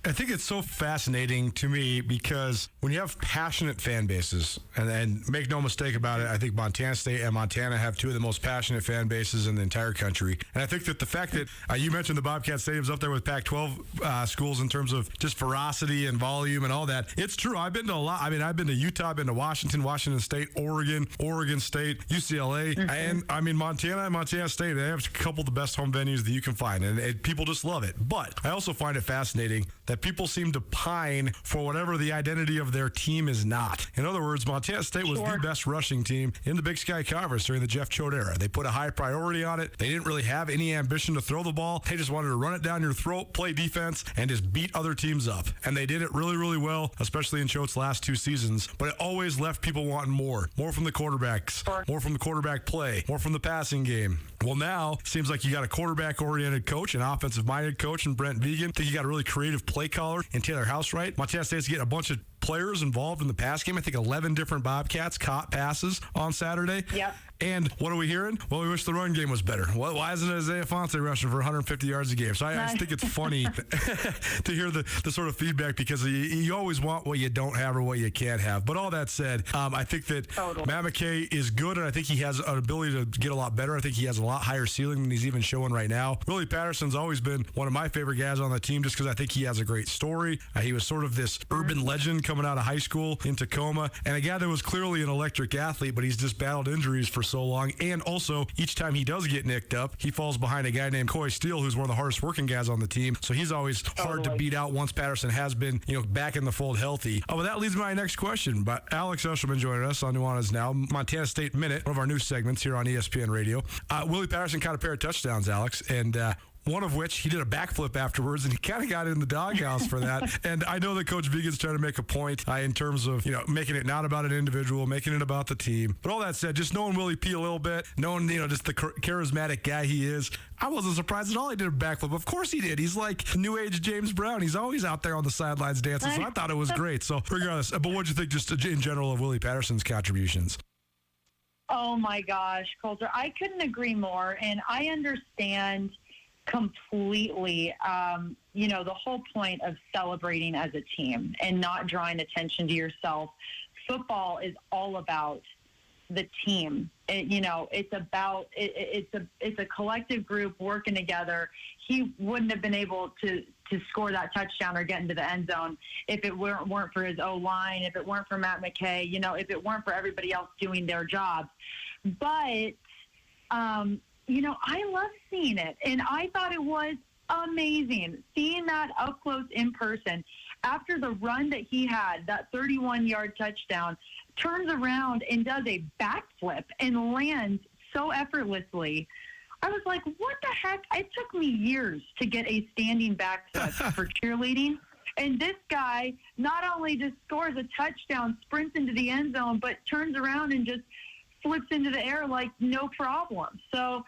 Speaker 1: I think it's so fascinating to me because when you have passionate fan bases, and make no mistake about it, I think Montana State and Montana have two of the most passionate fan bases in the entire country. And I think that the fact that you mentioned the Bobcat Stadium's up there with Pac-12 schools in terms of just ferocity and volume and all that, it's true. I've been to a lot. I mean, I've been to Utah, I've been to Washington State, Oregon State, UCLA, and I mean, Montana and Montana State, they have a couple of the best home venues that you can find, and people just love it. But I also find it fascinating that people seem to pine for whatever the identity of their team is not. In other words, Montana State was the best rushing team in the Big Sky Conference during the Jeff Choate era. They put a high priority on it. They didn't really have any ambition to throw the ball. They just wanted to run it down your throat, play defense, and just beat other teams up. And they did it really, really well, especially in Choate's last 2 seasons. But it always left people wanting more. More from the quarterbacks, more from the quarterback play, more from the passing game. Well, now, it seems like you got a quarterback-oriented coach, an offensive-minded coach in Brent Vegan. I think you got a really creative play caller in Taylor Housewright. Montana State's getting a bunch of players involved in the pass game. I think 11 different Bobcats caught passes on Saturday.
Speaker 11: Yep.
Speaker 1: And what are we hearing? Well, we wish the run game was better. Why isn't Isaiah Fonte rushing for 150 yards a game? So I just think it's funny to hear the sort of feedback because you always want what you don't have or what you can't have. But all that said, I think that Matt McKay is good, and I think he has an ability to get a lot better. I think he has a lot higher ceiling than he's even showing right now. Willie Patterson's always been one of my favorite guys on the team just because I think he has a great story. He was sort of this urban legend coming out of high school in Tacoma, and a guy that was clearly an electric athlete, but he's just battled injuries for so long. And also, each time he does get nicked up, he falls behind a guy named Coy Steele, who's one of the hardest working guys on the team. So he's always hard to beat out once Patterson has been, back in the fold healthy. Oh, well, that leads to my next question. But Alex Eshelman joining us on Nuanez Now, Montana State Minute, one of our new segments here on ESPN Radio. Willie Patterson caught a pair of touchdowns, Alex, and one of which he did a backflip afterwards, and he kind of got in the doghouse for that. And I know that Coach Vegan's trying to make a point in terms of, making it not about an individual, making it about the team. But all that said, just knowing Willie P a little bit, knowing, just the charismatic guy he is, I wasn't surprised at all he did a backflip. Of course he did. He's like new age James Brown. He's always out there on the sidelines dancing, so I thought it was great. So regardless, but what'd you think just in general of Willie Patterson's contributions?
Speaker 11: Oh, my gosh, Coulter. I couldn't agree more, and I understand completely, the whole point of celebrating as a team and not drawing attention to yourself. Football is all about the team. It's about it's a collective group working together. He wouldn't have been able to score that touchdown or get into the end zone if it weren't for his O-line, if it weren't for Matt McKay, if it weren't for everybody else doing their jobs. But I love seeing it, and I thought it was amazing seeing that up close in person. After the run that he had, that 31-yard touchdown, turns around and does a backflip and lands so effortlessly. I was like, what the heck? It took me years to get a standing backflip for cheerleading. And this guy not only just scores a touchdown, sprints into the end zone, but turns around and just flips into the air like no problem. So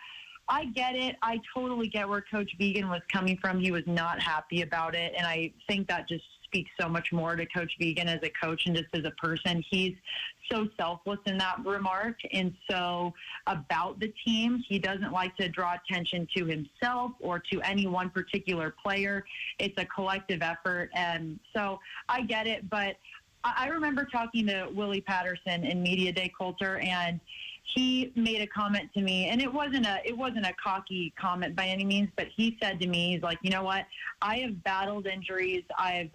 Speaker 11: I get it. I totally get where Coach Vegan was coming from. He was not happy about it. And I think that just speaks so much more to Coach Vegan as a coach and just as a person. He's so selfless in that remark and so about the team. He doesn't like to draw attention to himself or to any one particular player. It's a collective effort. And so I get it. But I remember talking to Willie Patterson in Media Day, Coulter, and he made a comment to me, and it wasn't a cocky comment by any means, but he said to me, he's like, you know what? I have battled injuries. I've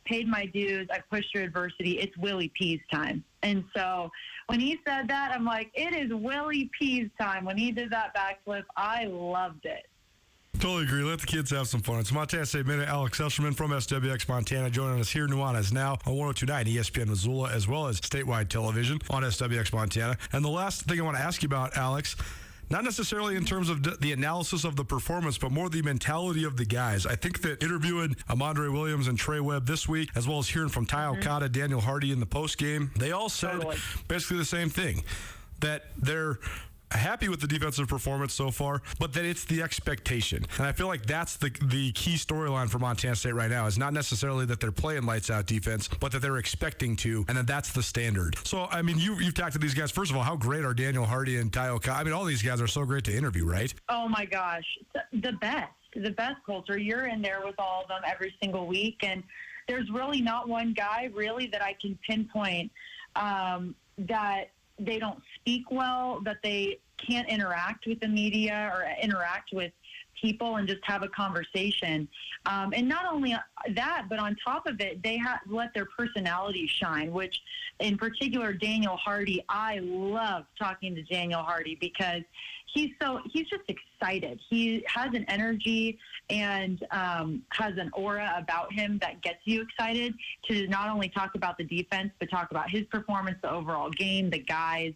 Speaker 11: paid my dues. I've pushed through adversity. It's Willie P's time. And so when he said that, I'm like, it is Willie P's time. When he did that backflip, I loved it.
Speaker 1: Totally agree. Let the kids have some fun. It's Montana State Minute. Alex Eshelman from SWX Montana joining us here in Nuanez now on 102.9 ESPN Missoula as well as statewide television on SWX Montana. And the last thing I want to ask you about, Alex, not necessarily in terms of the analysis of the performance, but more the mentality of the guys. I think that interviewing Amandre Williams and Trey Webb this week, as well as hearing from Ty Okada, Daniel Hardy in the postgame, they all said basically the same thing, that they're happy with the defensive performance so far, but that it's the expectation. And I feel like that's the key storyline for Montana State right now is not necessarily that they're playing lights out defense, but that they're expecting to, and that that's the standard. So, I mean, you've talked to these guys. First of all, how great are Daniel Hardy and Ty Okada? I mean, all these guys are so great to interview, right?
Speaker 11: Oh, my gosh. The best. the best culture. You're in there with all of them every single week, and there's really not one guy really that I can pinpoint that they don't speak well, that they can't interact with the media or interact with people and just have a conversation. And not only that, but on top of it, they let their personalities shine, which in particular, Daniel Hardy, I love talking to Daniel Hardy because he's just excited. He has an energy and has an aura about him that gets you excited to not only talk about the defense, but talk about his performance, the overall game, the guys.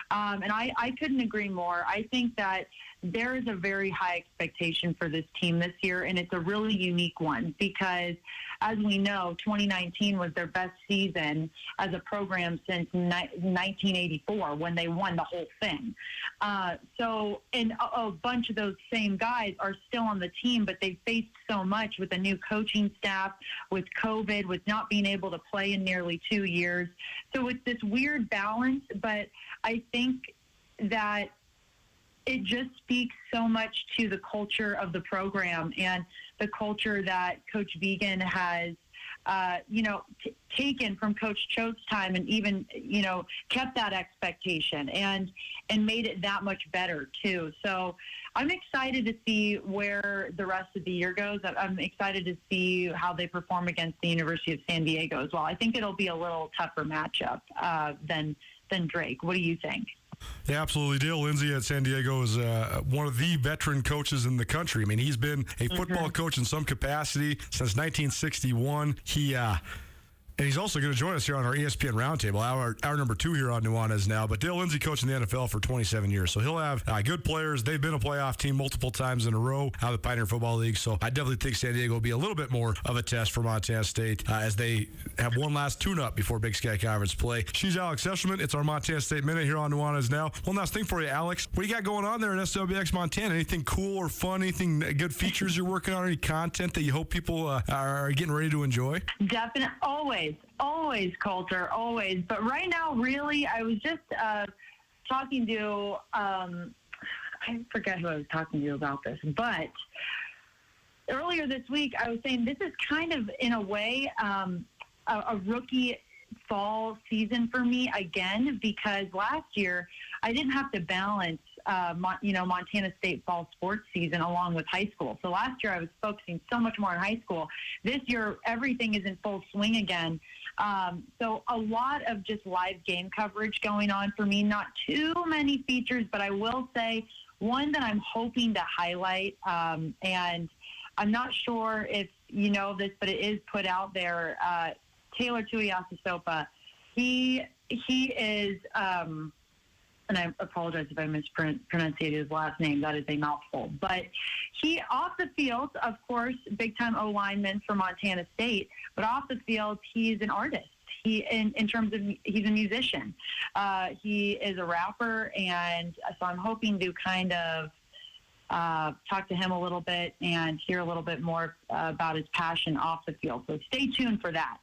Speaker 11: And I couldn't agree more. I think that there is a very high expectation for this team this year, and it's a really unique one because, as we know, 2019 was their best season as a program since 1984 when they won the whole thing. And a bunch of those same guys are still on the team, but they've faced so much with the new coaching staff, with COVID, with not being able to play in nearly 2 years. So it's this weird balance, but I think that it just speaks so much to the culture of the program and the culture that Coach Vegan has, taken from Coach Choate's time and even, kept that expectation and made it that much better too. So I'm excited to see where the rest of the year goes. I'm excited to see how they perform against the University of San Diego as well. I think it'll be a little tougher matchup than Drake. What do you think?
Speaker 1: Yeah, absolutely. Dale Lindsay at San Diego is one of the veteran coaches in the country. I mean, he's been a football coach in some capacity since 1961. And he's also going to join us here on our ESPN Roundtable, our number 2 here on Nuanez now. But Dale Lindsay coached in the NFL for 27 years. So he'll have good players. They've been a playoff team multiple times in a row out of the Pioneer Football League. So I definitely think San Diego will be a little bit more of a test for Montana State as they have one last tune-up before Big Sky Conference play. She's Alex Eshelman. It's our Montana State Minute here on Nuanez now. One last thing for you, Alex. What do you got going on there in SWX Montana? Anything cool or fun? Anything good features you're working on? Any content that you hope people are getting ready to enjoy?
Speaker 11: Definitely. Always, Coulter, always. But right now, really, I was just talking to, I forget who I was talking to about this, but earlier this week, I was saying this is kind of, in a way, a rookie fall season for me again, because last year I didn't have to balance Montana State fall sports season along with high school. So last year I was focusing so much more on high school. This year everything is in full swing again. So a lot of just live game coverage going on for me. Not too many features, but I will say one that I'm hoping to highlight, and I'm not sure if you know this, but it is put out there. Taylor Tuiasosopa, he is, and I apologize if I mispronounced his last name. That is a mouthful. But he, off the field, of course, big-time O-lineman for Montana State, but off the field, he's an artist. He, in terms of, he's a musician. He is a rapper, and so I'm hoping to kind of talk to him a little bit and hear a little bit more about his passion off the field. So stay tuned for that.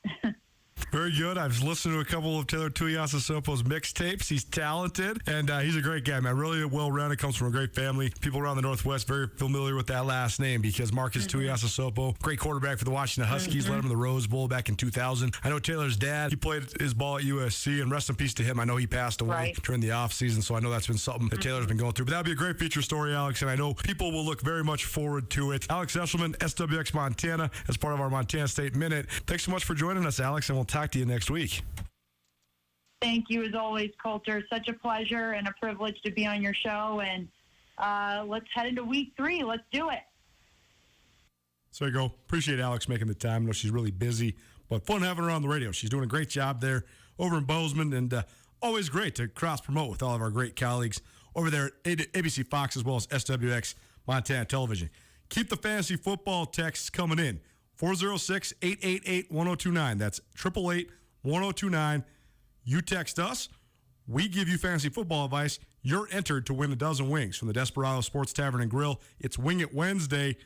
Speaker 1: Very good. I've listened to a couple of Taylor Tuiasosopo's mixtapes. He's talented, and he's a great guy, man. Really well-rounded, comes from a great family. People around the Northwest very familiar with that last name because Marcus Tuiasosopo, great quarterback for the Washington Huskies, led him to the Rose Bowl back in 2000. I know Taylor's dad, he played his ball at USC, and rest in peace to him. I know he passed away during the offseason, so I know that's been something that Taylor's been going through. But that'll be a great feature story, Alex, and I know people will look very much forward to it. Alex Eshelman, SWX Montana, as part of our Montana State Minute. Thanks so much for joining us, Alex, and we'll talk to you next week.
Speaker 11: Thank you, as always, Coulter. Such a pleasure and a privilege to be on your show. And let's head into week 3. Let's do it.
Speaker 1: So there you go. Appreciate Alex making the time. I know she's really busy, but fun having her on the radio. She's doing a great job there over in Bozeman, and always great to cross-promote with all of our great colleagues over there at ABC Fox as well as SWX Montana Television. Keep the fantasy football texts coming in. 406-888-1029. That's 888-1029. You text us. We give you fantasy football advice. You're entered to win a dozen wings from the Desperado Sports Tavern and Grill. It's Wing It Wednesday,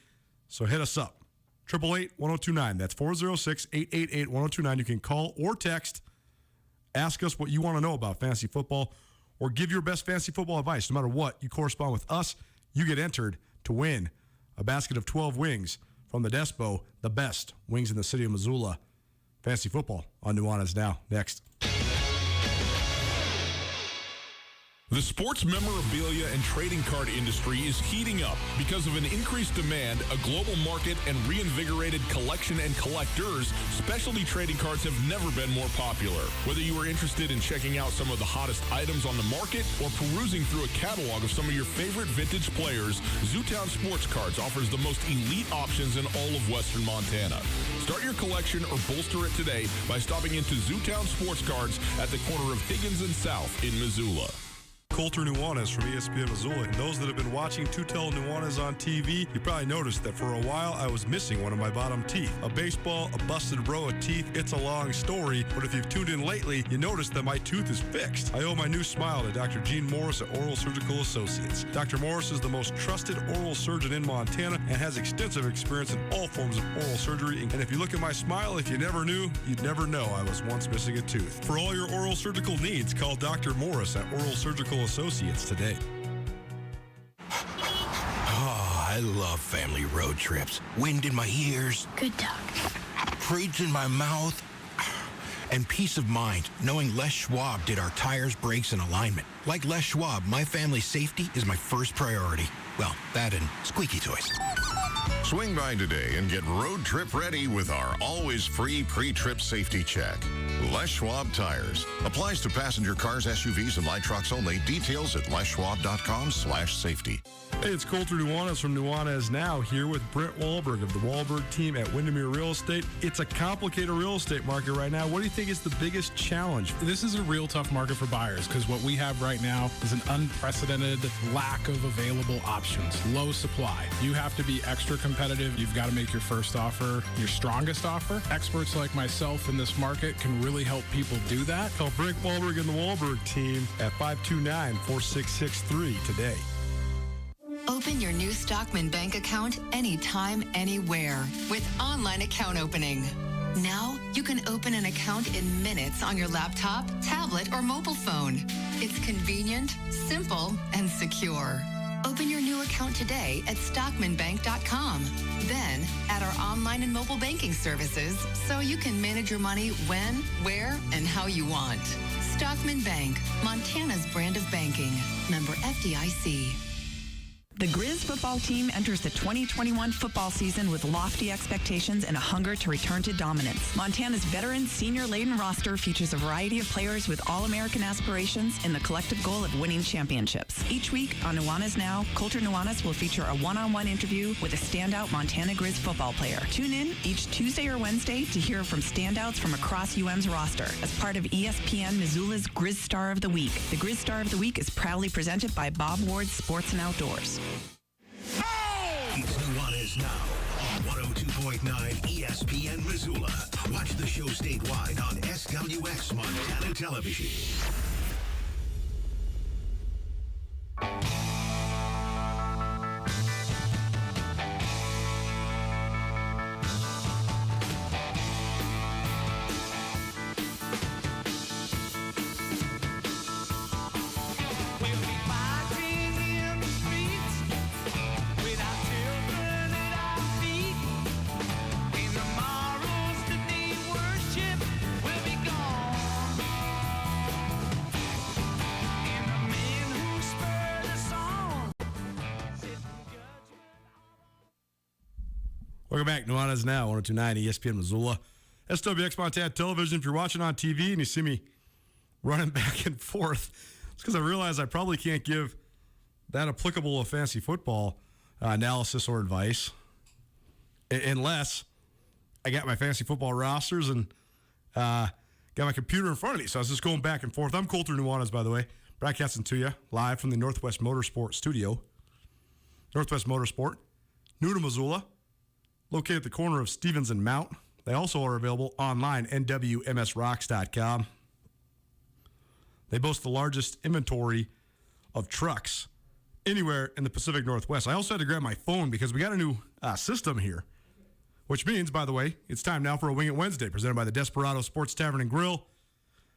Speaker 1: so hit us up. 888-1029. That's 406-888-1029. You can call or text. Ask us what you want to know about fantasy football or give your best fantasy football advice. No matter what, you correspond with us. You get entered to win a basket of 12 wings from the Despo, the best wings in the city of Missoula. Fantasy football on Nuanez now. Next.
Speaker 10: The sports memorabilia and trading card industry is heating up because of an increased demand, a global market, and reinvigorated collection and collectors. Specialty trading cards have never been more popular. Whether you are interested in checking out some of the hottest items on the market or perusing through a catalog of some of your favorite vintage players, Zootown Sports Cards offers the most elite options in all of Western Montana. Start your collection or bolster it today by stopping into Zootown Sports Cards at the corner of Higgins and South in Missoula.
Speaker 1: Coulter Nuanez from ESPN Missoula. And those that have been watching Two-Tell Nuanez on TV, you probably noticed that for a while I was missing one of my bottom teeth. A baseball, a busted row of teeth, it's a long story, but if you've tuned in lately, you noticed that my tooth is fixed. I owe my new smile to Dr. Gene Morris at Oral Surgical Associates. Dr. Morris is the most trusted oral surgeon in Montana and has extensive experience in all forms of oral surgery. And if you look at my smile, if you never knew, you'd never know I was once missing a tooth. For all your oral surgical needs, call Dr. Morris at Oral Surgical Associates today.
Speaker 12: Oh, I love family road trips. Wind in my ears.
Speaker 13: Good dog.
Speaker 12: Treats in my mouth. And peace of mind knowing Les Schwab did our tires, brakes, and alignment. Like Les Schwab, my family's safety is my first priority. Well, that and squeaky toys.
Speaker 14: Swing by today and get road trip ready with our always free pre-trip safety check. Les Schwab Tires. Applies to passenger cars, SUVs, and light trucks only. Details at leschwab.com/safety.
Speaker 1: Hey, it's Coulter Nuanez from Nuanez Now, here with Brent Wahlberg of the Wahlberg team at Windermere Real Estate. It's a complicated real estate market right now. What do you think is the biggest challenge?
Speaker 15: This is a real tough market for buyers because what we have right now is an unprecedented lack of available options, low supply. You have to be extra competitive. You've got to make your first offer your strongest offer. Experts like myself in this market can really help people do that.
Speaker 1: Call Brent Wahlberg and the Wahlberg team at 529-4663 today.
Speaker 4: Open your new Stockman Bank account anytime, anywhere with online account opening. Now, you can open an account in minutes on your laptop, tablet, or mobile phone. It's convenient, simple, and secure. Open your new account today at stockmanbank.com. Then, add our online and mobile banking services so you can manage your money when, where, and how you want. Stockman Bank, Montana's brand of banking. Member FDIC.
Speaker 16: The Grizz football team enters the 2021 football season with lofty expectations and a hunger to return to dominance. Montana's veteran, senior-laden roster features a variety of players with All-American aspirations and the collective goal of winning championships. Each week on Nuanez Now, Coulter Nuanez will feature a one-on-one interview with a standout Montana Grizz football player. Tune in each Tuesday or Wednesday to hear from standouts from across UM's roster as part of ESPN Missoula's Grizz Star of the Week. The Grizz Star of the Week is proudly presented by Bob Ward Sports and Outdoors.
Speaker 3: It's Nuanez Now on 102.9 ESPN Missoula. Watch the show statewide on SWX Montana Television.
Speaker 1: Welcome back. Nuanez Now, 102.9 ESPN Missoula. SWX Montana Television. If you're watching on TV and you see me running back and forth, it's because I realize I probably can't give that applicable of fantasy football analysis or advice unless I got my fantasy football rosters and got my computer in front of me. So I was just going back and forth. I'm Coulter Nuanez, by the way, broadcasting to you live from the Northwest Motorsport studio. Northwest Motorsport, new to Missoula, located at the corner of Stevens and Mount. They also are available online, nwmsrocks.com. They boast the largest inventory of trucks anywhere in the Pacific Northwest. I also had to grab my phone because we got a new system here, which means, by the way, it's time now for a Wing It Wednesday presented by the Desperado Sports Tavern and Grill.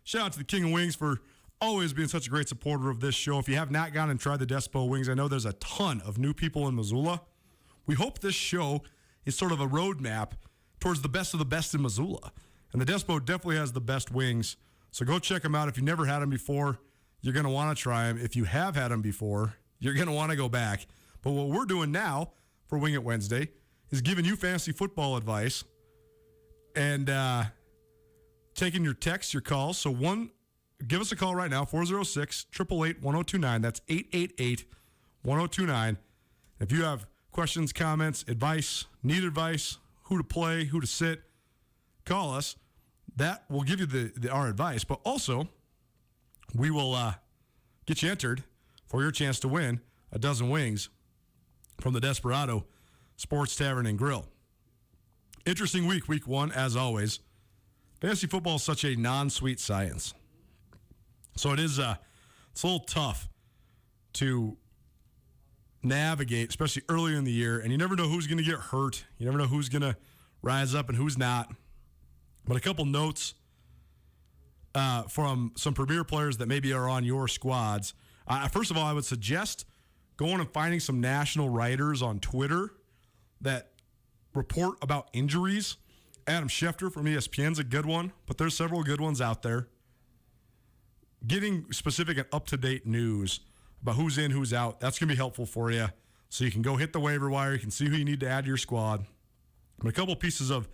Speaker 1: Shout out to the King of Wings for always being such a great supporter of this show. If you have not gone and tried the Despo Wings, I know there's a ton of new people in Missoula. we hope this show is sort of a roadmap towards the best of the best in Missoula. And the Despo definitely has the best wings. So go check them out. If you've never had them before, you're going to want to try them. If you have had them before, you're going to want to go back. But what we're doing now for Wing It Wednesday is giving you fantasy football advice and taking your texts, your calls. So give us a call right now, 406-888-1029. That's 888-1029. If you have questions, comments, advice, need advice, who to play, who to sit, call us. That will give you our advice. But also, we will get you entered for your chance to win a dozen wings from the Desperado Sports Tavern and Grill. Interesting week one, as always. Fantasy football is such a non-sweet science. So it's a little tough to navigate, especially early in the year, and you never know who's going to get hurt. You never know who's going to rise up and who's not. But a couple notes from some premier players that maybe are on your squads. First of all, I would suggest going and finding some national writers on Twitter that report about injuries. Adam Schefter from ESPN's a good one, but there's several good ones out there. Getting specific and up-to-date news about who's in, who's out, that's going to be helpful for you. So you can go hit the waiver wire. You can see who you need to add to your squad. But a couple pieces of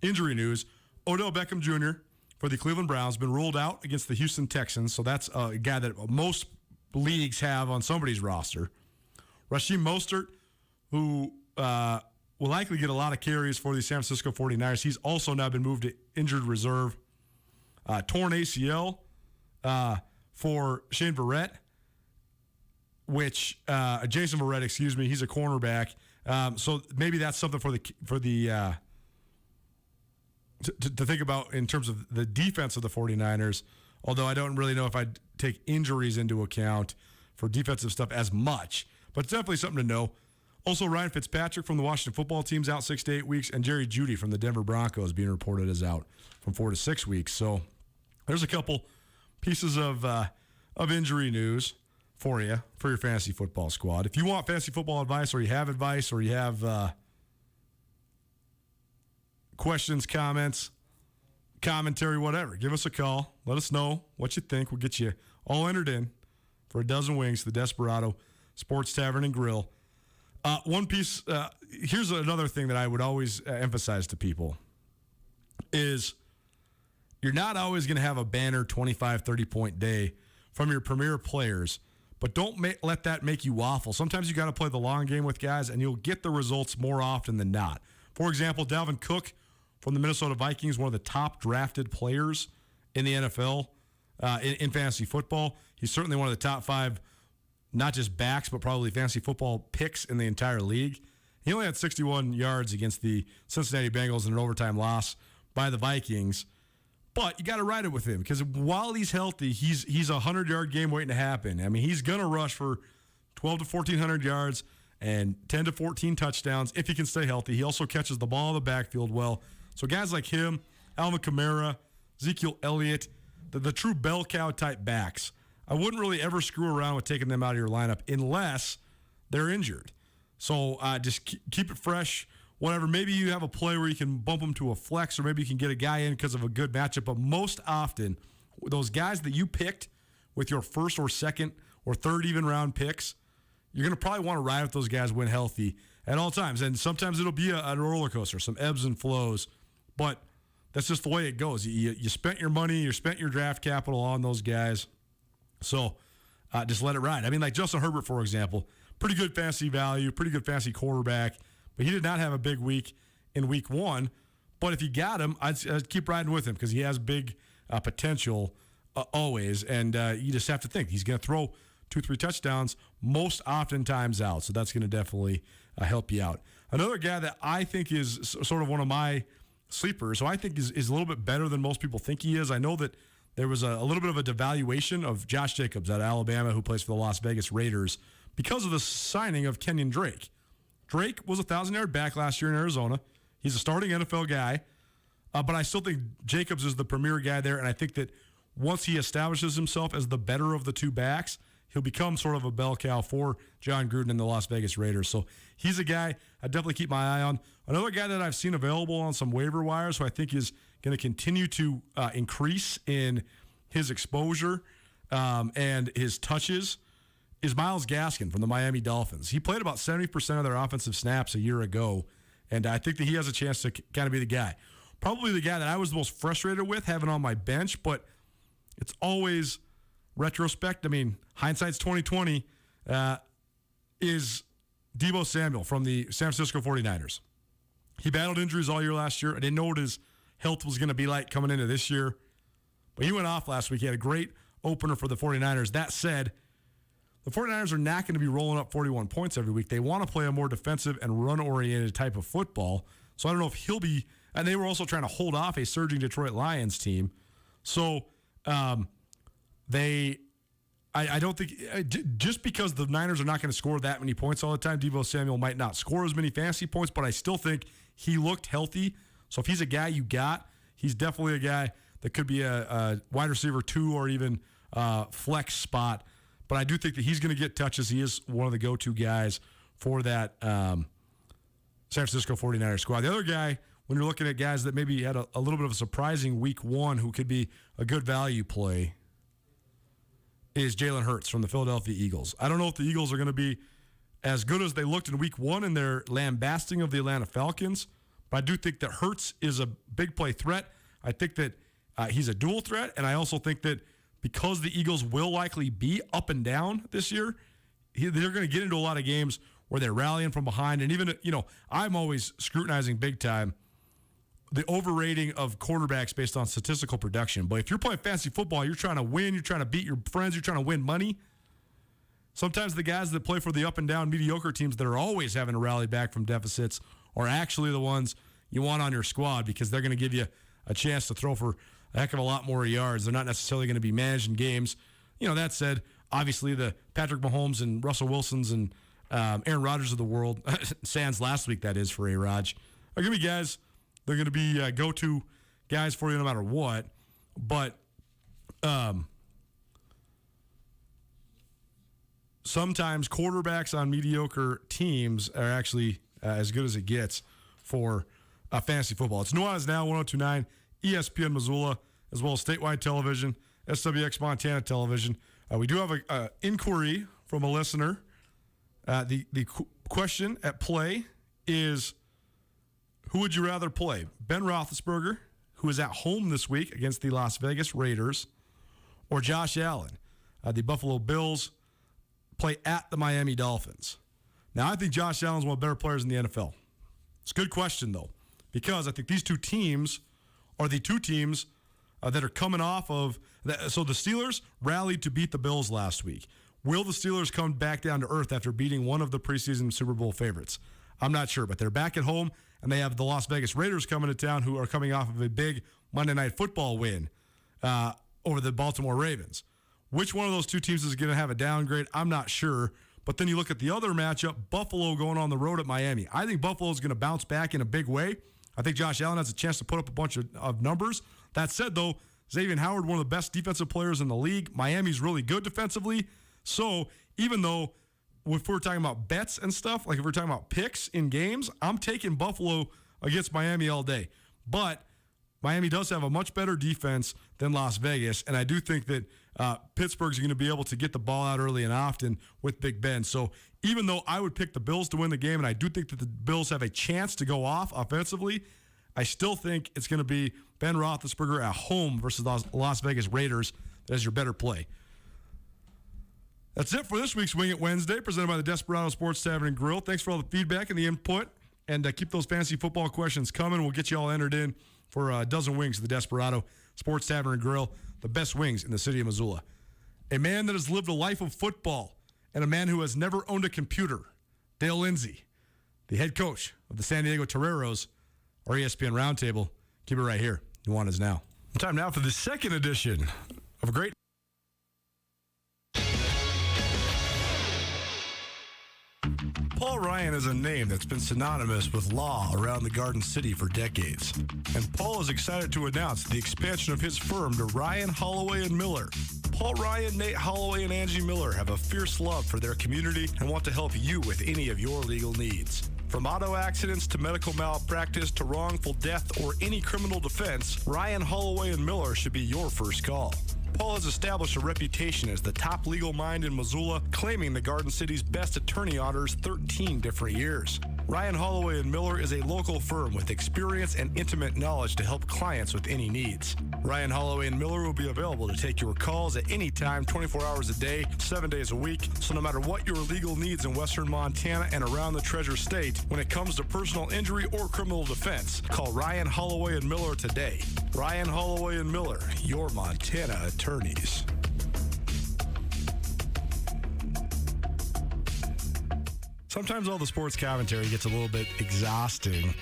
Speaker 1: injury news. Odell Beckham Jr. for the Cleveland Browns been ruled out against the Houston Texans. So that's a guy that most leagues have on somebody's roster. Raheem Mostert, who will likely get a lot of carries for the San Francisco 49ers. He's also now been moved to injured reserve. Torn ACL for Shane Verrett, Jason Verrett, excuse me. He's a cornerback. So maybe that's something for the to think about in terms of the defense of the 49ers, although I don't really know if I'd take injuries into account for defensive stuff as much. But it's definitely something to know. Also, Ryan Fitzpatrick from the Washington football team's out 6 to 8 weeks, and Jerry Jeudy from the Denver Broncos being reported as out from 4 to 6 weeks. So there's a couple pieces of injury news for you, for your fantasy football squad. If you want fantasy football advice, or you have advice, or you have questions, comments, commentary, whatever, give us a call. Let us know what you think. We'll get you all entered in for a dozen wings to the Desperado Sports Tavern and Grill. One piece, here's another thing that I would always emphasize to people is you're not always going to have a banner 25, 30-point day from your premier players, but don't let that make you waffle. Sometimes you got to play the long game with guys, and you'll get the results more often than not. For example, Dalvin Cook from the Minnesota Vikings, one of the top drafted players in the NFL in fantasy football. He's certainly one of the top 5, not just backs, but probably fantasy football picks in the entire league. He only had 61 yards against the Cincinnati Bengals in an overtime loss by the Vikings. But you got to ride it with him because while he's healthy, he's a 100-yard game waiting to happen. I mean, he's going to rush for 12 to 1,400 yards and 10 to 14 touchdowns if he can stay healthy. He also catches the ball in the backfield well. So guys like him, Alvin Kamara, Ezekiel Elliott, the true bell cow type backs, I wouldn't really ever screw around with taking them out of your lineup unless they're injured. So just keep it fresh. Whatever, maybe you have a play where you can bump them to a flex, or maybe you can get a guy in because of a good matchup. But most often, those guys that you picked with your first or second or third even round picks, you're going to probably want to ride with those guys when healthy at all times. And sometimes it'll be a roller coaster, some ebbs and flows. But that's just the way it goes. You spent your money, you spent your draft capital on those guys. So just let it ride. I mean, like Justin Herbert, for example, pretty good fantasy value, pretty good fantasy quarterback. But he did not have a big week in week 1. But if you got him, I'd keep riding with him because he has big potential always. And you just have to think he's going to throw 2-3 touchdowns most oftentimes out. So that's going to definitely help you out. Another guy that I think is sort of one of my sleepers, so I think is a little bit better than most people think he is. I know that there was a little bit of a devaluation of Josh Jacobs out of Alabama, who plays for the Las Vegas Raiders, because of the signing of Kenyon Drake. Drake was a 1,000-yard back last year in Arizona. He's a starting NFL guy, but I still think Jacobs is the premier guy there, and I think that once he establishes himself as the better of the two backs, he'll become sort of a bell cow for John Gruden and the Las Vegas Raiders. So he's a guy I definitely keep my eye on. Another guy that I've seen available on some waiver wires who I think is going to continue to increase in his exposure and his touches is Myles Gaskin from the Miami Dolphins. He played about 70% of their offensive snaps a year ago, and I think that he has a chance to kind of be the guy. Probably the guy that I was the most frustrated with having on my bench, but it's always retrospect. I mean, hindsight's 20/20 is Deebo Samuel from the San Francisco 49ers. He battled injuries all year last year. I didn't know what his health was going to be like coming into this year, but he went off last week. He had a great opener for the 49ers. That said, the 49ers are not going to be rolling up 41 points every week. They want to play a more defensive and run-oriented type of football. So I don't know if he'll be – and they were also trying to hold off a surging Detroit Lions team. So I don't think – just because the Niners are not going to score that many points all the time, Deebo Samuel might not score as many fantasy points, but I still think he looked healthy. So if he's a guy you got, he's definitely a guy that could be a wide receiver 2 or even flex spot. But I do think that he's going to get touches. He is one of the go-to guys for that San Francisco 49ers squad. The other guy, when you're looking at guys that maybe had a little bit of a surprising week one who could be a good value play, is Jalen Hurts from the Philadelphia Eagles. I don't know if the Eagles are going to be as good as they looked in week one in their lambasting of the Atlanta Falcons, but I do think that Hurts is a big play threat. I think that he's a dual threat, and I also think that because the Eagles will likely be up and down this year, they're going to get into a lot of games where they're rallying from behind. And even, I'm always scrutinizing big time the overrating of quarterbacks based on statistical production. But if you're playing fantasy football, you're trying to win, you're trying to beat your friends, you're trying to win money. Sometimes the guys that play for the up and down mediocre teams that are always having to rally back from deficits are actually the ones you want on your squad because they're going to give you a chance to throw for a heck of a lot more yards. They're not necessarily going to be managing games. That said, obviously the Patrick Mahomes and Russell Wilsons and Aaron Rodgers of the world, sans last week that is for A-Raj, are going to be guys, they're going to be go-to guys for you no matter what. But sometimes quarterbacks on mediocre teams are actually as good as it gets for fantasy football. It's Nuanez Now, 102.9, ESPN Missoula, as well as statewide television, SWX Montana television. We do have an inquiry from a listener. The question at play is, who would you rather play? Ben Roethlisberger, who is at home this week against the Las Vegas Raiders, or Josh Allen? The Buffalo Bills play at the Miami Dolphins. Now, I think Josh Allen's one of the better players in the NFL. It's a good question, though, because I think these two teams are the two teams that are coming off of – so the Steelers rallied to beat the Bills last week. Will the Steelers come back down to earth after beating one of the preseason Super Bowl favorites? I'm not sure, but they're back at home, and they have the Las Vegas Raiders coming to town who are coming off of a big Monday Night Football win over the Baltimore Ravens. Which one of those two teams is going to have a downgrade? I'm not sure. But then you look at the other matchup, Buffalo going on the road at Miami. I think Buffalo is going to bounce back in a big way. I think Josh Allen has a chance to put up a bunch of numbers. That said, though, Xavier Howard, one of the best defensive players in the league. Miami's really good defensively. So even though if we're talking about bets and stuff, like if we're talking about picks in games, I'm taking Buffalo against Miami all day. But Miami does have a much better defense than Las Vegas, and I do think that Pittsburgh's going to be able to get the ball out early and often with Big Ben. So even though I would pick the Bills to win the game, and I do think that the Bills have a chance to go off offensively, I still think it's going to be Ben Roethlisberger at home versus the Las Vegas Raiders as your better play. That's it for this week's Wing It Wednesday, presented by the Desperado Sports Tavern and Grill. Thanks for all the feedback and the input, and keep those fantasy football questions coming. We'll get you all entered in for a dozen wings at the Desperado Sports Tavern and Grill, the best wings in the city of Missoula. A man that has lived a life of football and a man who has never owned a computer, Dale Lindsay, the head coach of the San Diego Toreros, our ESPN Roundtable. Keep it right here. Nuanez Now. Time now for the second edition of a great Paul Ryan is a name that's been synonymous with law around the Garden City for decades. And Paul is excited to announce the expansion of his firm to Ryan, Holloway, and Miller. Paul Ryan, Nate Holloway, and Angie Miller have a fierce love for their community and want to help you with any of your legal needs. From auto accidents to medical malpractice to wrongful death or any criminal defense, Ryan, Holloway, and Miller should be your first call. Paul has established a reputation as the top legal mind in Missoula, claiming the Garden City's best attorney honors 13 different years. Ryan, Holloway, and Miller is a local firm with experience and intimate knowledge to help clients with any needs. Ryan, Holloway, and Miller will be available to take your calls at any time, 24 hours a day, 7 days a week. So no matter what your legal needs in western Montana and around the Treasure State, when it comes to personal injury or criminal defense, call Ryan, Holloway, and Miller today. Ryan, Holloway, and Miller, your Montana attorneys. Sometimes all the sports commentary gets a little bit exhausting.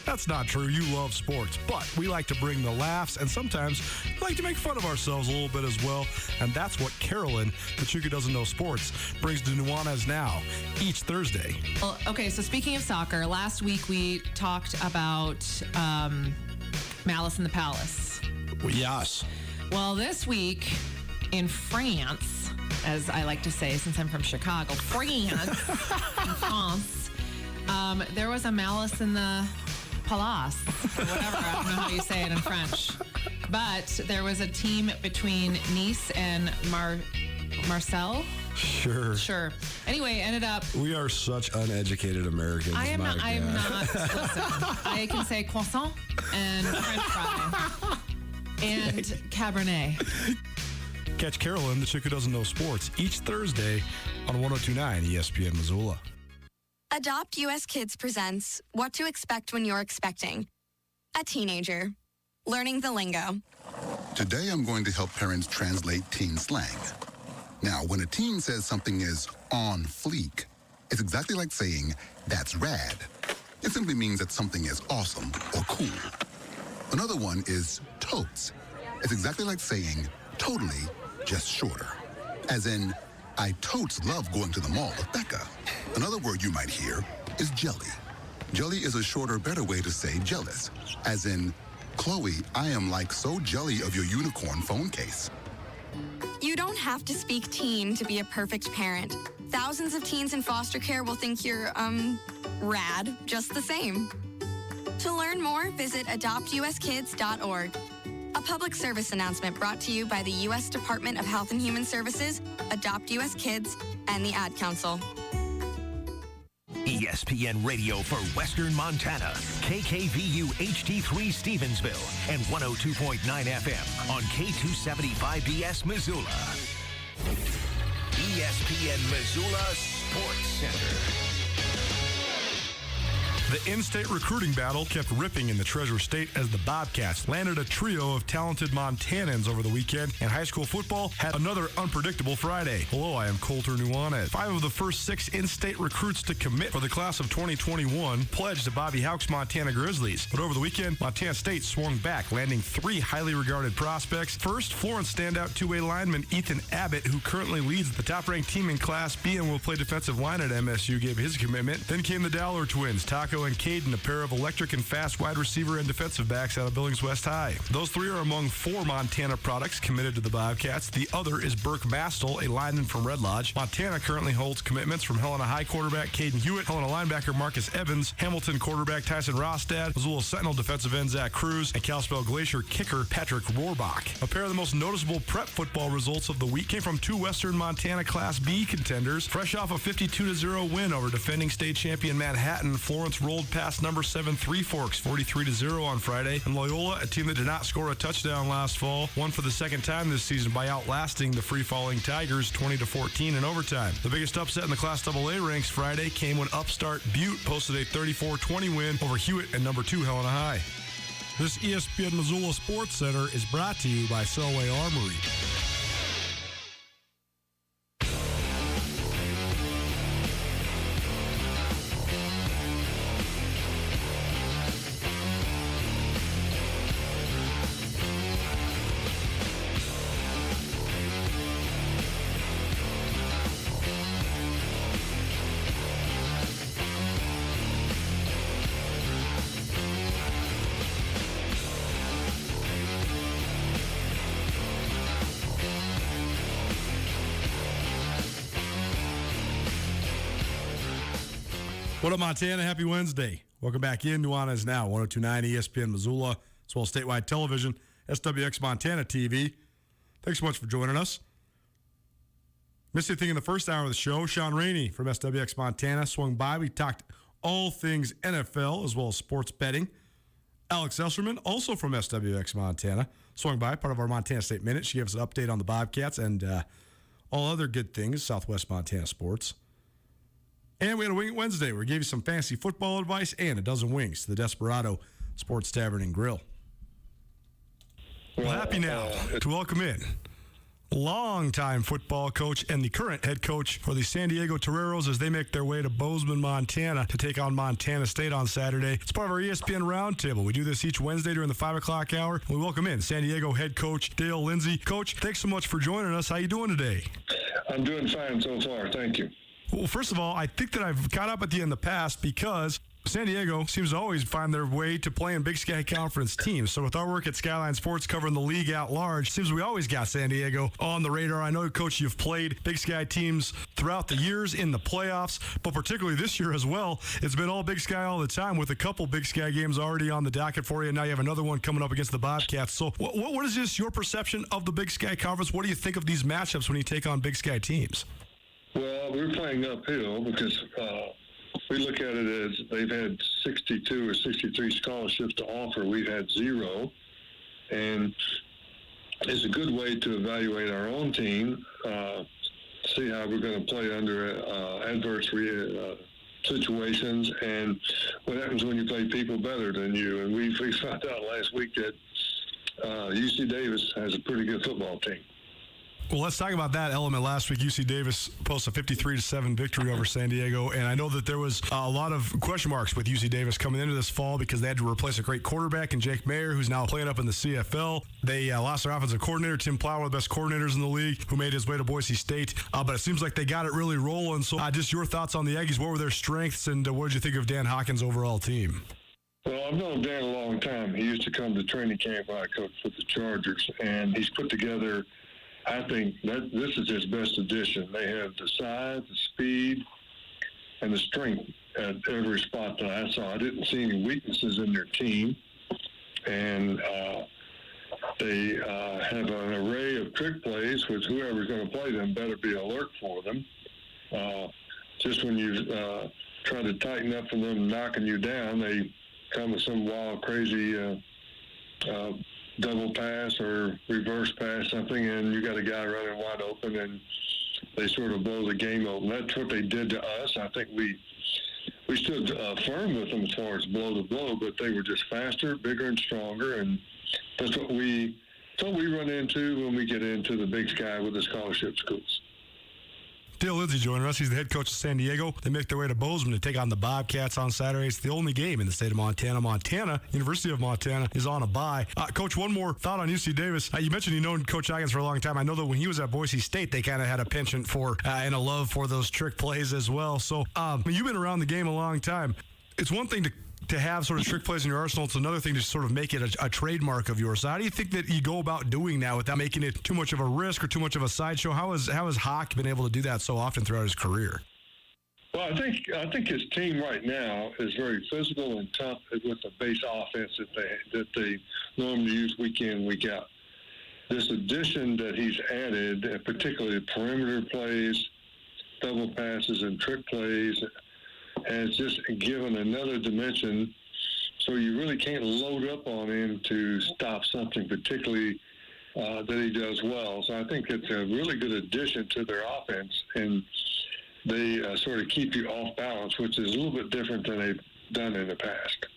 Speaker 1: That's not true. You love sports, but we like to bring the laughs, and sometimes we like to make fun of ourselves a little bit as well. And that's what Carolyn, the chick who doesn't know sports, brings to Nuanez Now each Thursday.
Speaker 13: Well, okay, so speaking of soccer, last week we talked about Malice in the Palace.
Speaker 1: Yes.
Speaker 13: Well, this week in France, as I like to say since I'm from Chicago, France, there was a Malice in the Palace, or whatever. I don't know how you say it in French. But there was a team between Nice and Marseille.
Speaker 1: Sure.
Speaker 13: Anyway, ended up.
Speaker 1: We are such uneducated Americans.
Speaker 13: I am not. Listen, I can say croissant and French fry and Cabernet.
Speaker 1: Catch Carolyn, the chick who doesn't know sports, each Thursday on 102.9 ESPN Missoula.
Speaker 17: Adopt US Kids presents What to Expect When You're Expecting. A teenager. Learning the lingo.
Speaker 18: Today I'm going to help parents translate teen slang. Now, when a teen says something is on fleek, it's exactly like saying, that's rad. It simply means that something is awesome or cool. Another one is totes. It's exactly like saying, totally, just shorter. As in, I totes love going to the mall with Becca. Another word you might hear is jelly. Jelly is a shorter, better way to say jealous. As in, Chloe, I am like so jelly of your unicorn phone case.
Speaker 17: You don't have to speak teen to be a perfect parent. Thousands of teens in foster care will think you're, rad just the same. To learn more, visit adoptuskids.org. A public service announcement brought to you by the U.S. Department of Health and Human Services, Adopt U.S. Kids, and the Ad Council.
Speaker 19: ESPN Radio for Western Montana, KKVU HD3 Stevensville, and 102.9 FM on K275BS Missoula. ESPN Missoula Sports Center.
Speaker 1: The in-state recruiting battle kept ripping in the Treasure State as the Bobcats landed a trio of talented Montanans over the weekend, and high school football had another unpredictable Friday. Hello, I am Colter Nuanez. 5 of the first 6 in-state recruits to commit for the class of 2021 pledged to Bobby Houck's Montana Grizzlies. But over the weekend, Montana State swung back, landing 3 highly regarded prospects. First, Florence standout 2A lineman Ethan Abbott, who currently leads the top-ranked team in Class B and will play defensive line at MSU, gave his commitment. Then came the Dowler twins, Taco and Caden, a pair of electric and fast wide receiver and defensive backs out of Billings West High. Those 3 are among 4 Montana products committed to the Bobcats. The other is Burke Mastel, a lineman from Red Lodge. Montana currently holds commitments from Helena High quarterback Caden Hewitt, Helena linebacker Marcus Evans, Hamilton quarterback Tyson Rostad, Missoula Sentinel defensive end Zach Cruz, and Kalispell Glacier kicker Patrick Rohrbach. A pair of the most noticeable prep football results of the week came from 2 Western Montana Class B contenders. Fresh off a 52-0 win over defending state champion Manhattan, Florence rolled past number 7 Three Forks 43-0 on Friday, and Loyola, a team that did not score a touchdown last fall, won for the second time this season by outlasting the free-falling Tigers 20-14 in overtime. The biggest upset in the Class AA ranks Friday came when upstart Butte posted a 34-20 win over Hewitt and number 2 Helena High. This ESPN Missoula Sports Center is brought to you by Selway Armory. What up, Montana? Happy Wednesday. Welcome back in. Nuanez now, 102.9 ESPN Missoula, as well as statewide television, SWX Montana TV. Thanks so much for joining us. Missed anything in the first hour of the show? Sean Rainey from SWX Montana swung by. We talked all things NFL as well as sports betting. Alex Esserman, also from SWX Montana, swung by, part of our Montana State Minute. She gave us an update on the Bobcats and all other good things, Southwest Montana sports. And we had a Wing It Wednesday where we gave you some fantasy football advice and a dozen wings to the Desperado Sports Tavern and Grill. Well, happy now to welcome in longtime football coach and the current head coach for the San Diego Toreros as they make their way to Bozeman, Montana to take on Montana State on Saturday. It's part of our ESPN Roundtable. We do this each Wednesday during the 5 o'clock hour. We welcome in San Diego head coach Dale Lindsay. Coach, thanks so much for joining us. How you doing today?
Speaker 20: I'm doing fine so far. Thank you.
Speaker 1: Well, first of all, I think that I've caught up with you in the past because San Diego seems to always find their way to playing Big Sky Conference teams. So with our work at Skyline Sports covering the league at large, seems we always got San Diego on the radar. I know, Coach, you've played Big Sky teams throughout the years in the playoffs, but particularly this year as well. It's been all Big Sky all the time with a couple Big Sky games already on the docket for you. Now you have another one coming up against the Bobcats. So what is this, your perception of the Big Sky Conference? What do you think of these matchups when you take on Big Sky teams?
Speaker 20: Well, we're playing uphill because we look at it as they've had 62 or 63 scholarships to offer. We've had 0. And it's a good way to evaluate our own team, see how we're going to play under adverse situations and what happens when you play people better than you. And we found out last week that UC Davis has a pretty good football team.
Speaker 1: Well, let's talk about that element. Last week, UC Davis posted a 53-7 victory over San Diego, and I know that there was a lot of question marks with UC Davis coming into this fall because they had to replace a great quarterback in Jake Mayer, who's now playing up in the CFL. They lost their offensive coordinator, Tim Plow, one of the best coordinators in the league, who made his way to Boise State. But it seems like they got it really rolling. So just your thoughts on the Aggies. What were their strengths, and what did you think of Dan Hawkins' overall team?
Speaker 20: Well, I've known Dan a long time. He used to come to training camp when I coached with the Chargers, and he's put together, I think that this is his best addition. They have the size, the speed, and the strength at every spot that I saw. I didn't see any weaknesses in their team. And they have an array of trick plays, which whoever's going to play them better be alert for them. Just when you try to tighten up for them knocking you down, they come with some wild, crazy double pass or reverse pass, something, and you got a guy running wide open, and they sort of blow the game open. That's what they did to us. I think we stood firm with them as far as blow to blow, but they were just faster, bigger, and stronger, and that's what we run into when we get into the Big Sky with the scholarship schools.
Speaker 1: Dale Lindsay joining us. He's the head coach of San Diego. They make their way to Bozeman to take on the Bobcats on Saturday. It's the only game in the state of Montana. University of Montana is on a bye. Coach, one more thought on UC Davis. You mentioned you've known Coach Hawkins for a long time. I know that when he was at Boise State, they kind of had a penchant for and a love for those trick plays as well. So you've been around the game a long time. It's one thing to have sort of trick plays in your arsenal. It's another thing to sort of make it a trademark of yours. So how do you think that you go about doing that without making it too much of a risk or too much of a sideshow? How has Hawk been able to do that so often throughout his career?
Speaker 20: Well, I think his team right now is very physical and tough with the base offense that they normally use week in, week out. This addition that he's added, particularly perimeter plays, double passes, and trick plays, has just given another dimension, so you really can't load up on him to stop something particularly that he does well. So I think it's a really good addition to their offense, and they sort of keep you off balance, which is a little bit different than they've done in the past.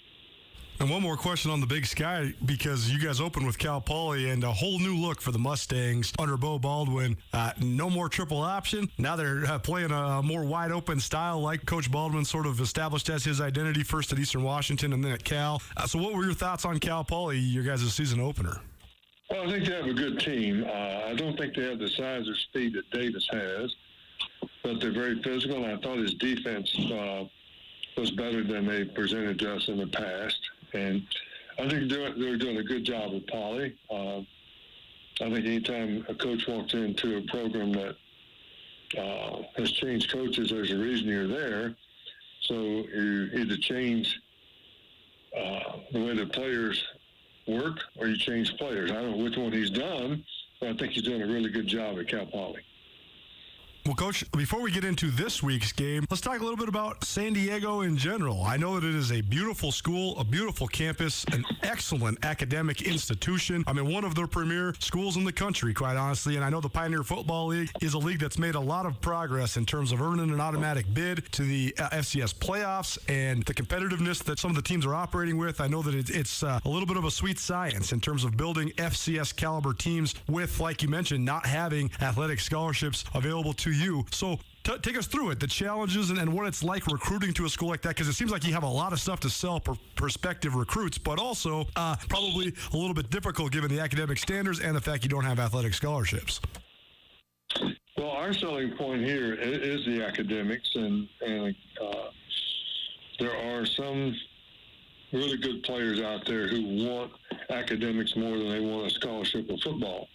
Speaker 1: And one more question on the Big Sky, because you guys opened with Cal Poly and a whole new look for the Mustangs under Bo Baldwin. No more triple option. Now they're playing a more wide open style like Coach Baldwin sort of established as his identity, first at Eastern Washington and then at Cal. So what were your thoughts on Cal Poly, your guys' season opener?
Speaker 20: Well, I think they have a good team. I don't think they have the size or speed that Davis has, but they're very physical, and I thought his defense was better than they presented to us in the past. And I think they're doing a good job with Poly. I think anytime a coach walks into a program that has changed coaches, there's a reason you're there. So you either change the way the players work or you change players. I don't know which one he's done, but I think he's doing a really good job at Cal Poly.
Speaker 1: Well, Coach, before we get into this week's game, let's talk a little bit about San Diego in general. I know that it is a beautiful school, a beautiful campus, an excellent academic institution. I mean, one of the premier schools in the country, quite honestly. And I know the Pioneer Football League is a league that's made a lot of progress in terms of earning an automatic bid to the FCS playoffs and the competitiveness that some of the teams are operating with. I know that it's a little bit of a sweet science in terms of building FCS caliber teams with, like you mentioned, not having athletic scholarships available to you. So take us through it, the challenges and what it's like recruiting to a school like that, because it seems like you have a lot of stuff to sell prospective recruits, but also probably a little bit difficult given the academic standards and the fact you don't have athletic scholarships.
Speaker 20: Well, our selling point here is the academics, and there are some really good players out there who want academics more than they want a scholarship of football.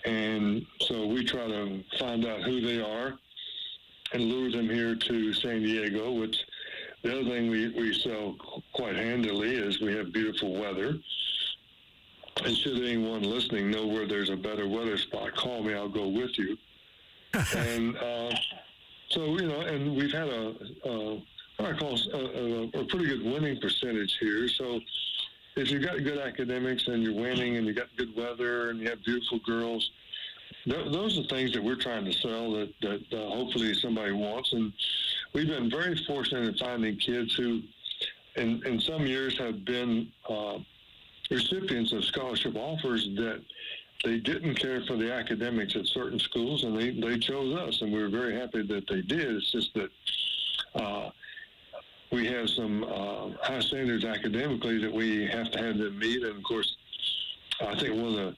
Speaker 20: And so we try to find out who they are and lure them here to San Diego, which the other thing we sell quite handily is we have beautiful weather. And should anyone listening know where there's a better weather spot, call me, I'll go with you. And so, and we've had a pretty good winning percentage here. So if you've got good academics and you're winning and you got good weather and you have beautiful girls, those are things that we're trying to sell that hopefully somebody wants. And we've been very fortunate in finding kids who in some years have been recipients of scholarship offers that they didn't care for the academics at certain schools, and they chose us, and we were very happy that they did. It's just that we have some high standards academically that we have to have them meet. And, of course, I think one of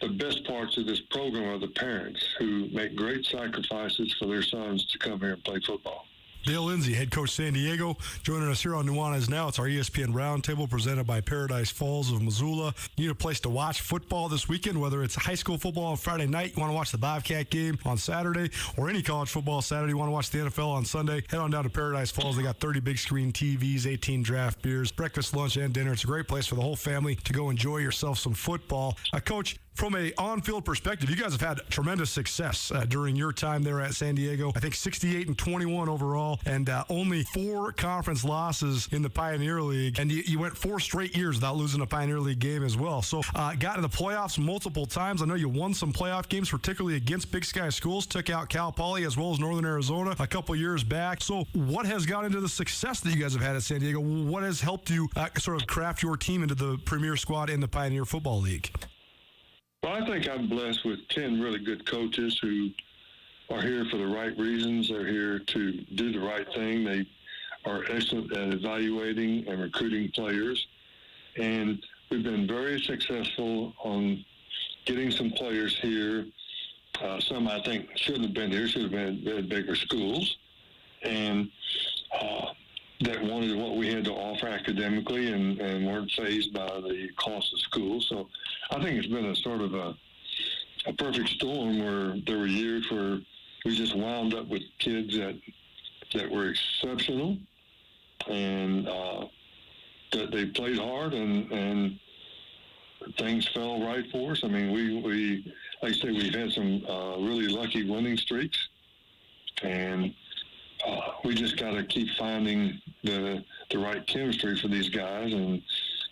Speaker 20: the best parts of this program are the parents who make great sacrifices for their sons to come here and play football.
Speaker 1: Dale Lindsay, head coach San Diego, joining us here on Nuanez Now. It's our ESPN Roundtable presented by Paradise Falls of Missoula. You need a place to watch football this weekend, whether it's high school football on Friday night, you want to watch the Bobcat game on Saturday, or any college football Saturday, you want to watch the NFL on Sunday, head on down to Paradise Falls. They got 30 big screen TVs, 18 draft beers, breakfast, lunch, and dinner. It's a great place for the whole family to go enjoy yourself some football. Coach, from a on-field perspective, you guys have had tremendous success during your time there at San Diego. I think 68-21 overall, and only 4 conference losses in the Pioneer League. And you went 4 straight years without losing a Pioneer League game as well. So got to the playoffs multiple times. I know you won some playoff games, particularly against Big Sky schools. Took out Cal Poly as well as Northern Arizona a couple years back. So what has got into the success that you guys have had at San Diego? What has helped you sort of craft your team into the premier squad in the Pioneer Football League?
Speaker 20: Well, I think I'm blessed with 10 really good coaches who are here for the right reasons. They're here to do the right thing. They are excellent at evaluating and recruiting players. And we've been very successful on getting some players here. Some I think shouldn't have been here, should have been at bigger schools. And that wanted what we had to offer academically and weren't fazed by the cost of school. So I think it's been a sort of a perfect storm where there were years where we just wound up with kids that were exceptional and that they played hard and things fell right for us. I mean, we like I say, we've had some really lucky winning streaks, and we just got to keep finding the right chemistry for these guys, and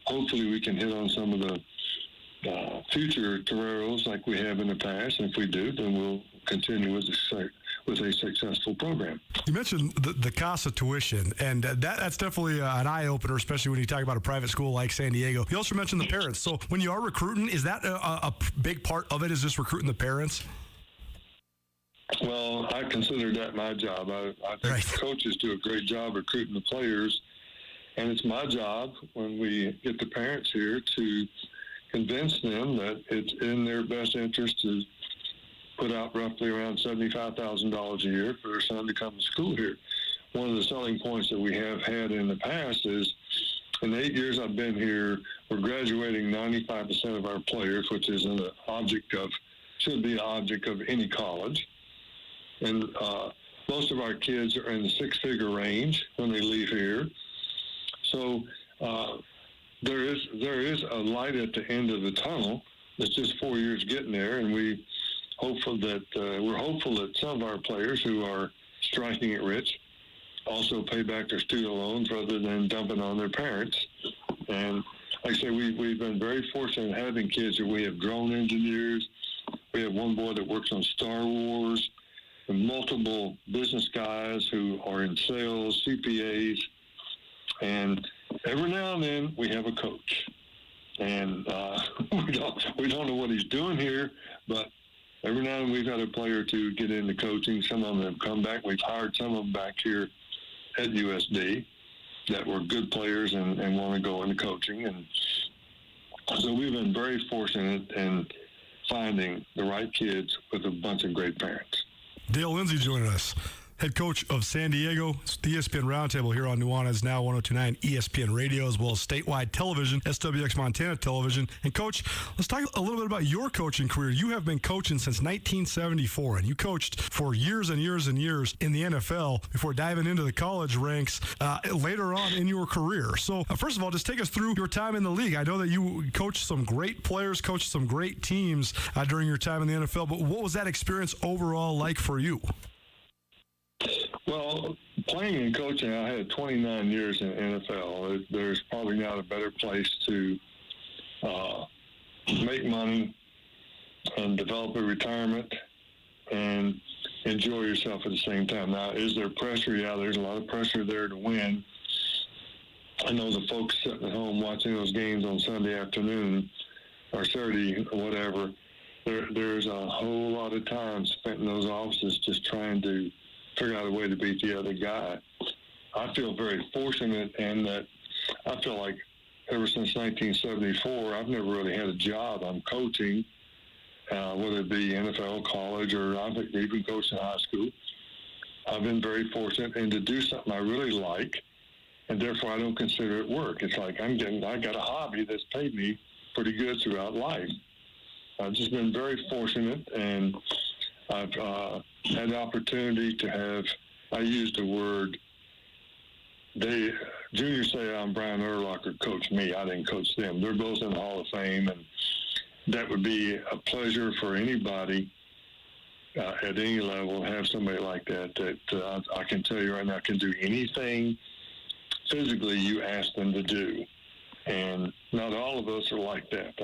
Speaker 20: hopefully we can hit on some of the future Toreros like we have in the past. And if we do, then we'll continue with a successful program.
Speaker 1: You mentioned the cost of tuition, and that's definitely an eye-opener, especially when you talk about a private school like San Diego. You also mentioned the parents. So when you are recruiting, is that a big part of it, is just recruiting the parents?
Speaker 20: Well, I consider that my job. I think coaches do a great job recruiting the players, and it's my job when we get the parents here to convince them that it's in their best interest to put out roughly around $75,000 a year for their son to come to school here. One of the selling points that we have had in the past is in the 8 years I've been here, we're graduating 95% of our players, which is should be an object of any college. And most of our kids are in the six-figure range when they leave here. So there is a light at the end of the tunnel. It's just 4 years getting there, and we're hopeful that some of our players who are striking it rich also pay back their student loans rather than dumping on their parents. And like I say, we've been very fortunate in having kids that we have drone engineers. We have one boy that works on Star Wars, and multiple business guys who are in sales, CPAs, and every now and then we have a coach. And we don't know what he's doing here, but every now and then we've had a player to get into coaching. Some of them have come back. We've hired some of them back here at USD that were good players and want to go into coaching. And so we've been very fortunate in finding the right kids with a bunch of great parents.
Speaker 1: Dale Lindsay joining us, head coach of San Diego. It's the ESPN Roundtable here on Nuanez, now 102.9 ESPN Radio, as well as statewide television, SWX Montana Television. And, Coach, let's talk a little bit about your coaching career. You have been coaching since 1974, and you coached for years and years and years in the NFL before diving into the college ranks later on in your career. So, first of all, just take us through your time in the league. I know that you coached some great players, coached some great teams during your time in the NFL, but what was that experience overall like for you?
Speaker 20: Well, playing and coaching, I had 29 years in NFL. There's probably not a better place to make money and develop a retirement and enjoy yourself at the same time. Now, is there pressure? Yeah, there's a lot of pressure there to win. I know the folks sitting at home watching those games on Sunday afternoon or Saturday or whatever, there's a whole lot of time spent in those offices just trying to figure out a way to beat the other guy. I feel very fortunate in that I feel like ever since 1974, I've never really had a job. I'm coaching, whether it be NFL, college, or I've even coached in high school. I've been very fortunate and to do something I really like, and therefore I don't consider it work. It's like I got a hobby that's paid me pretty good throughout life. I've just been very fortunate, and I've had the opportunity to have, I used the word, Junior Seau and Brian Urlacher coached me. I didn't coach them. They're both in the Hall of Fame, and that would be a pleasure for anybody at any level to have somebody like that I can tell you right now can do anything physically you ask them to do. And not all of us are like that.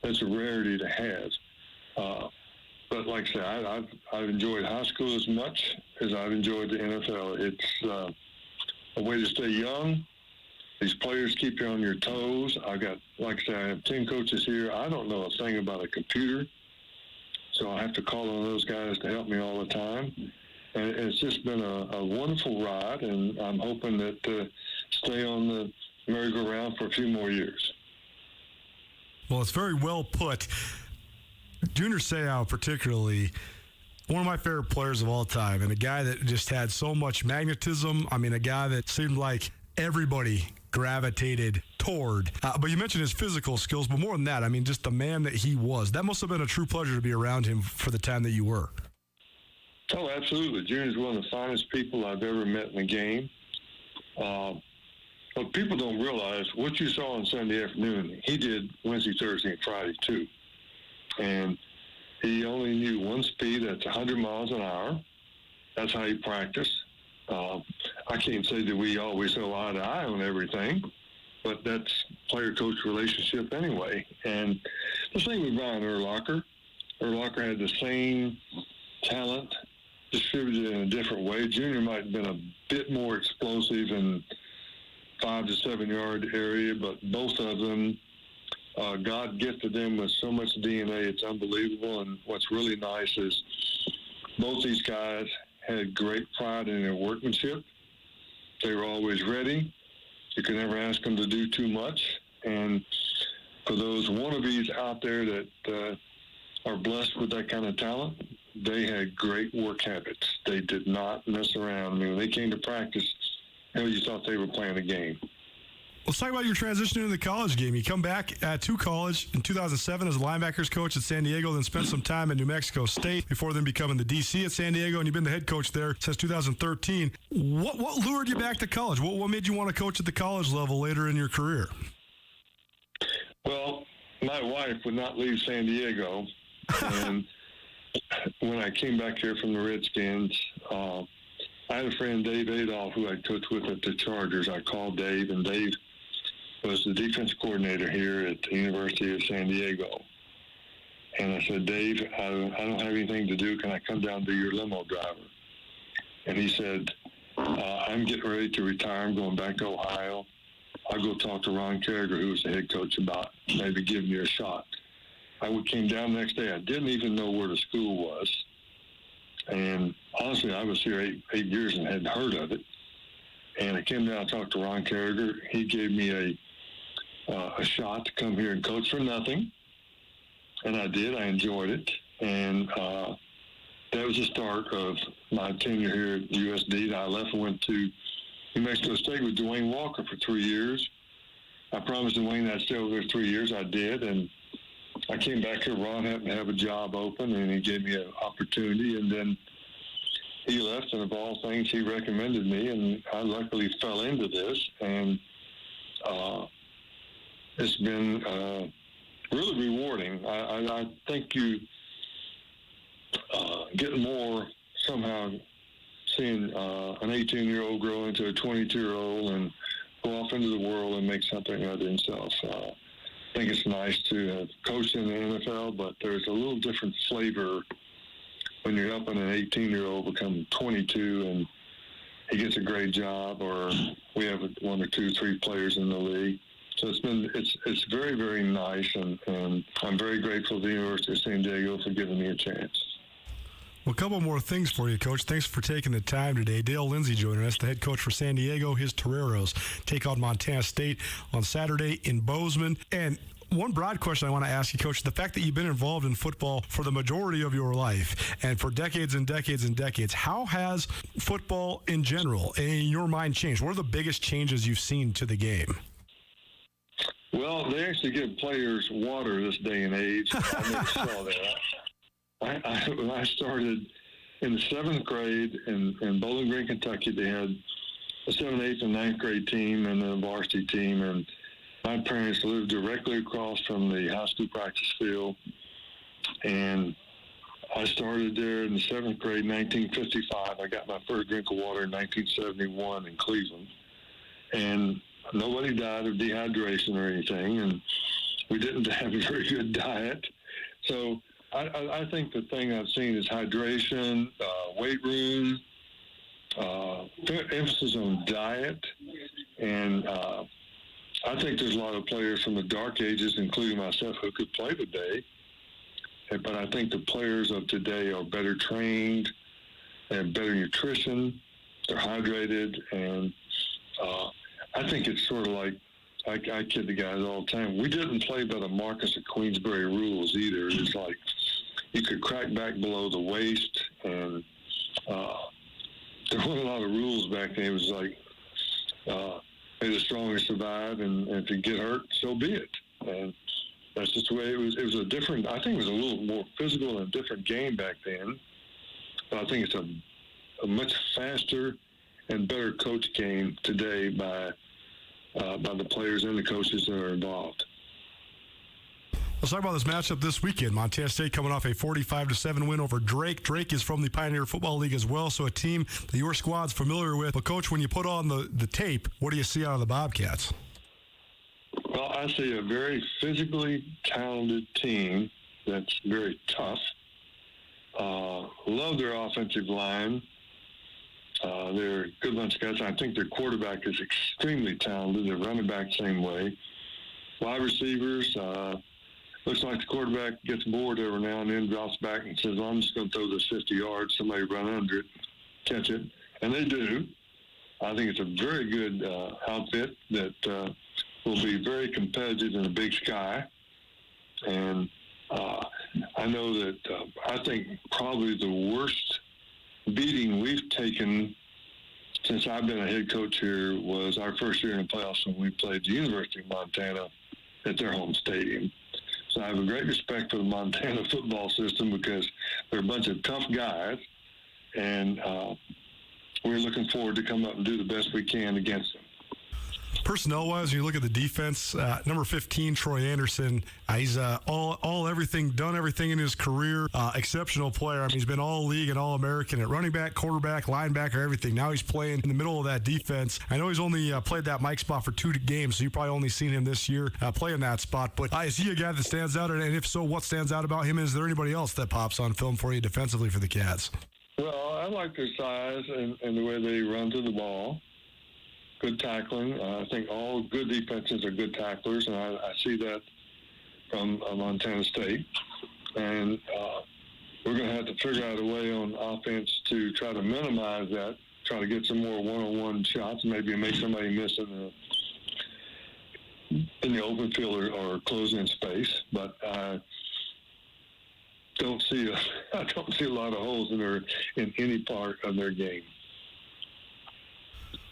Speaker 20: That's a rarity to have. But like I said, I've enjoyed high school as much as I've enjoyed the NFL. It's a way to stay young. These players keep you on your toes. Like I said, I have 10 coaches here. I don't know a thing about a computer, so I have to call on those guys to help me all the time. And it's just been a wonderful ride, and I'm hoping that stay on the merry-go-round for a few more years.
Speaker 1: Well, it's very well put. Junior Seau, particularly, one of my favorite players of all time, and a guy that just had so much magnetism. I mean, a guy that seemed like everybody gravitated toward. But you mentioned his physical skills, but more than that, I mean, just the man that he was. That must have been a true pleasure to be around him for the time that you were.
Speaker 20: Oh, absolutely. Junior's one of the finest people I've ever met in the game. But people don't realize what you saw on Sunday afternoon, he did Wednesday, Thursday, and Friday, too. And he only knew one speed, that's 100 miles an hour. That's how he practiced. I can't say that we always go eye to eye on everything, but that's player-coach relationship anyway. And the same with Brian Urlacher. Urlacher had the same talent distributed in a different way. Junior might have been a bit more explosive in 5 to 7 yard area, but both of them, God gifted them with so much DNA, it's unbelievable. And what's really nice is both these guys had great pride in their workmanship. They were always ready. You could never ask them to do too much. And for those wannabes out there that are blessed with that kind of talent, they had great work habits. They did not mess around. I mean, when they came to practice, you thought they were playing a game.
Speaker 1: Let's talk about your transition into the college game. You come back to college in 2007 as a linebackers coach at San Diego, then spent some time at New Mexico State before then becoming the DC at San Diego, and you've been the head coach there since 2013. What lured you back to college? What made you want to coach at the college level later in your career?
Speaker 20: Well, my wife would not leave San Diego, and when I came back here from the Redskins, I had a friend, Dave Adolph, who I coached with at the Chargers. I called Dave, and Dave was the defense coordinator here at the University of San Diego. And I said, Dave, I don't have anything to do. Can I come down and be your limo driver? And he said, I'm getting ready to retire. I'm going back to Ohio. I'll go talk to Ron Carriger, who was the head coach, about maybe giving you a shot. I came down the next day. I didn't even know where the school was. And honestly, I was here eight years and hadn't heard of it. And I came down and talked to Ron Carriger. He gave me a shot to come here and coach for nothing. And I did. I enjoyed it. And that was the start of my tenure here at USD. I left and went to New Mexico State with Dwayne Walker for 3 years. I promised Dwayne I'd stay over there 3 years. I did. And I came back here. Ron happened to have a job open, and he gave me an opportunity. And then he left, and of all things, he recommended me, and I luckily fell into this. And it's been really rewarding. I think you get more somehow seeing an 18-year-old grow into a 22-year-old and go off into the world and make something of himself. I think it's nice to have coached in the NFL, but there's a little different flavor when you're helping an 18-year-old become 22 and he gets a great job, or we have one or two, three players in the league. So it's very, very nice, and I'm very grateful to the University of San Diego for giving me a chance.
Speaker 1: Well, a couple more things for you, Coach. Thanks for taking the time today. Dale Lindsey joining us, the head coach for San Diego. His Toreros take on Montana State on Saturday in Bozeman. And one broad question I want to ask you, Coach, the fact that you've been involved in football for the majority of your life and for decades and decades and decades, how has football in general, in your mind, changed? What are the biggest changes you've seen to the game?
Speaker 20: Well, they actually give players water this day and age. I never saw that. When I started in the 7th grade in Bowling Green, Kentucky, they had a 7th, 8th, and 9th grade team and a varsity team. And my parents lived directly across from the high school practice field. And I started there in the 7th grade in 1955. I got my first drink of water in 1971 in Cleveland. And nobody died of dehydration or anything. And we didn't have a very good diet. So I think the thing I've seen is hydration, weight room, emphasis on diet, and I think there's a lot of players from the dark ages, including myself, who could play today. But I think the players of today are better trained, they have better nutrition, they're hydrated, and I think it's sort of like, I kid the guys all the time, we didn't play by the Marcus of Queensberry rules either. It's like you could crack back below the waist, and there weren't a lot of rules back then. It was like, may the strongest survive, and if you get hurt, so be it. And that's just the way it was. It was a different, I think it was a little more physical and a different game back then. But I think it's a much faster and better coach game today by the players and the coaches that are involved.
Speaker 1: Let's talk about this matchup this weekend. Montana State coming off a 45-7 win over Drake. Drake is from the Pioneer Football League as well, so a team that your squad's familiar with. But, Coach, when you put on the tape, what do you see out of the Bobcats?
Speaker 20: Well, I see a very physically talented team that's very tough. Love their offensive line. They're a good bunch of guys. I think their quarterback is extremely talented. Their running back, same way. Wide receivers, looks like the quarterback gets bored every now and then, drops back and says, well, I'm just going to throw this 50 yards. Somebody run under it, catch it. And they do. I think it's a very good outfit that will be very competitive in the Big Sky. And I know that I think probably the worst beating we've taken since I've been a head coach here was our first year in the playoffs when we played the University of Montana at their home stadium. So I have a great respect for the Montana football system because they're a bunch of tough guys, and we're looking forward to come up and do the best we can against them.
Speaker 1: Personnel-wise, when you look at the defense, number 15, Troy Anderson, he's done everything in his career. Exceptional player. I mean, he's been all-league and all-American at running back, quarterback, linebacker, everything. Now he's playing in the middle of that defense. I know he's only played that Mike spot for 2 games, so you've probably only seen him this year playing that spot. But is he a guy that stands out? And if so, what stands out about him? Is there anybody else that pops on film for you defensively for the Cats?
Speaker 20: Well, I like their size and the way they run to the ball. Good tackling. I think all good defenses are good tacklers, and I see that from Montana State. And we're going to have to figure out a way on offense to try to minimize that, try to get some more one-on-one shots, maybe make somebody miss in the open field or close-in space. But I don't see a lot of holes in any part of their game.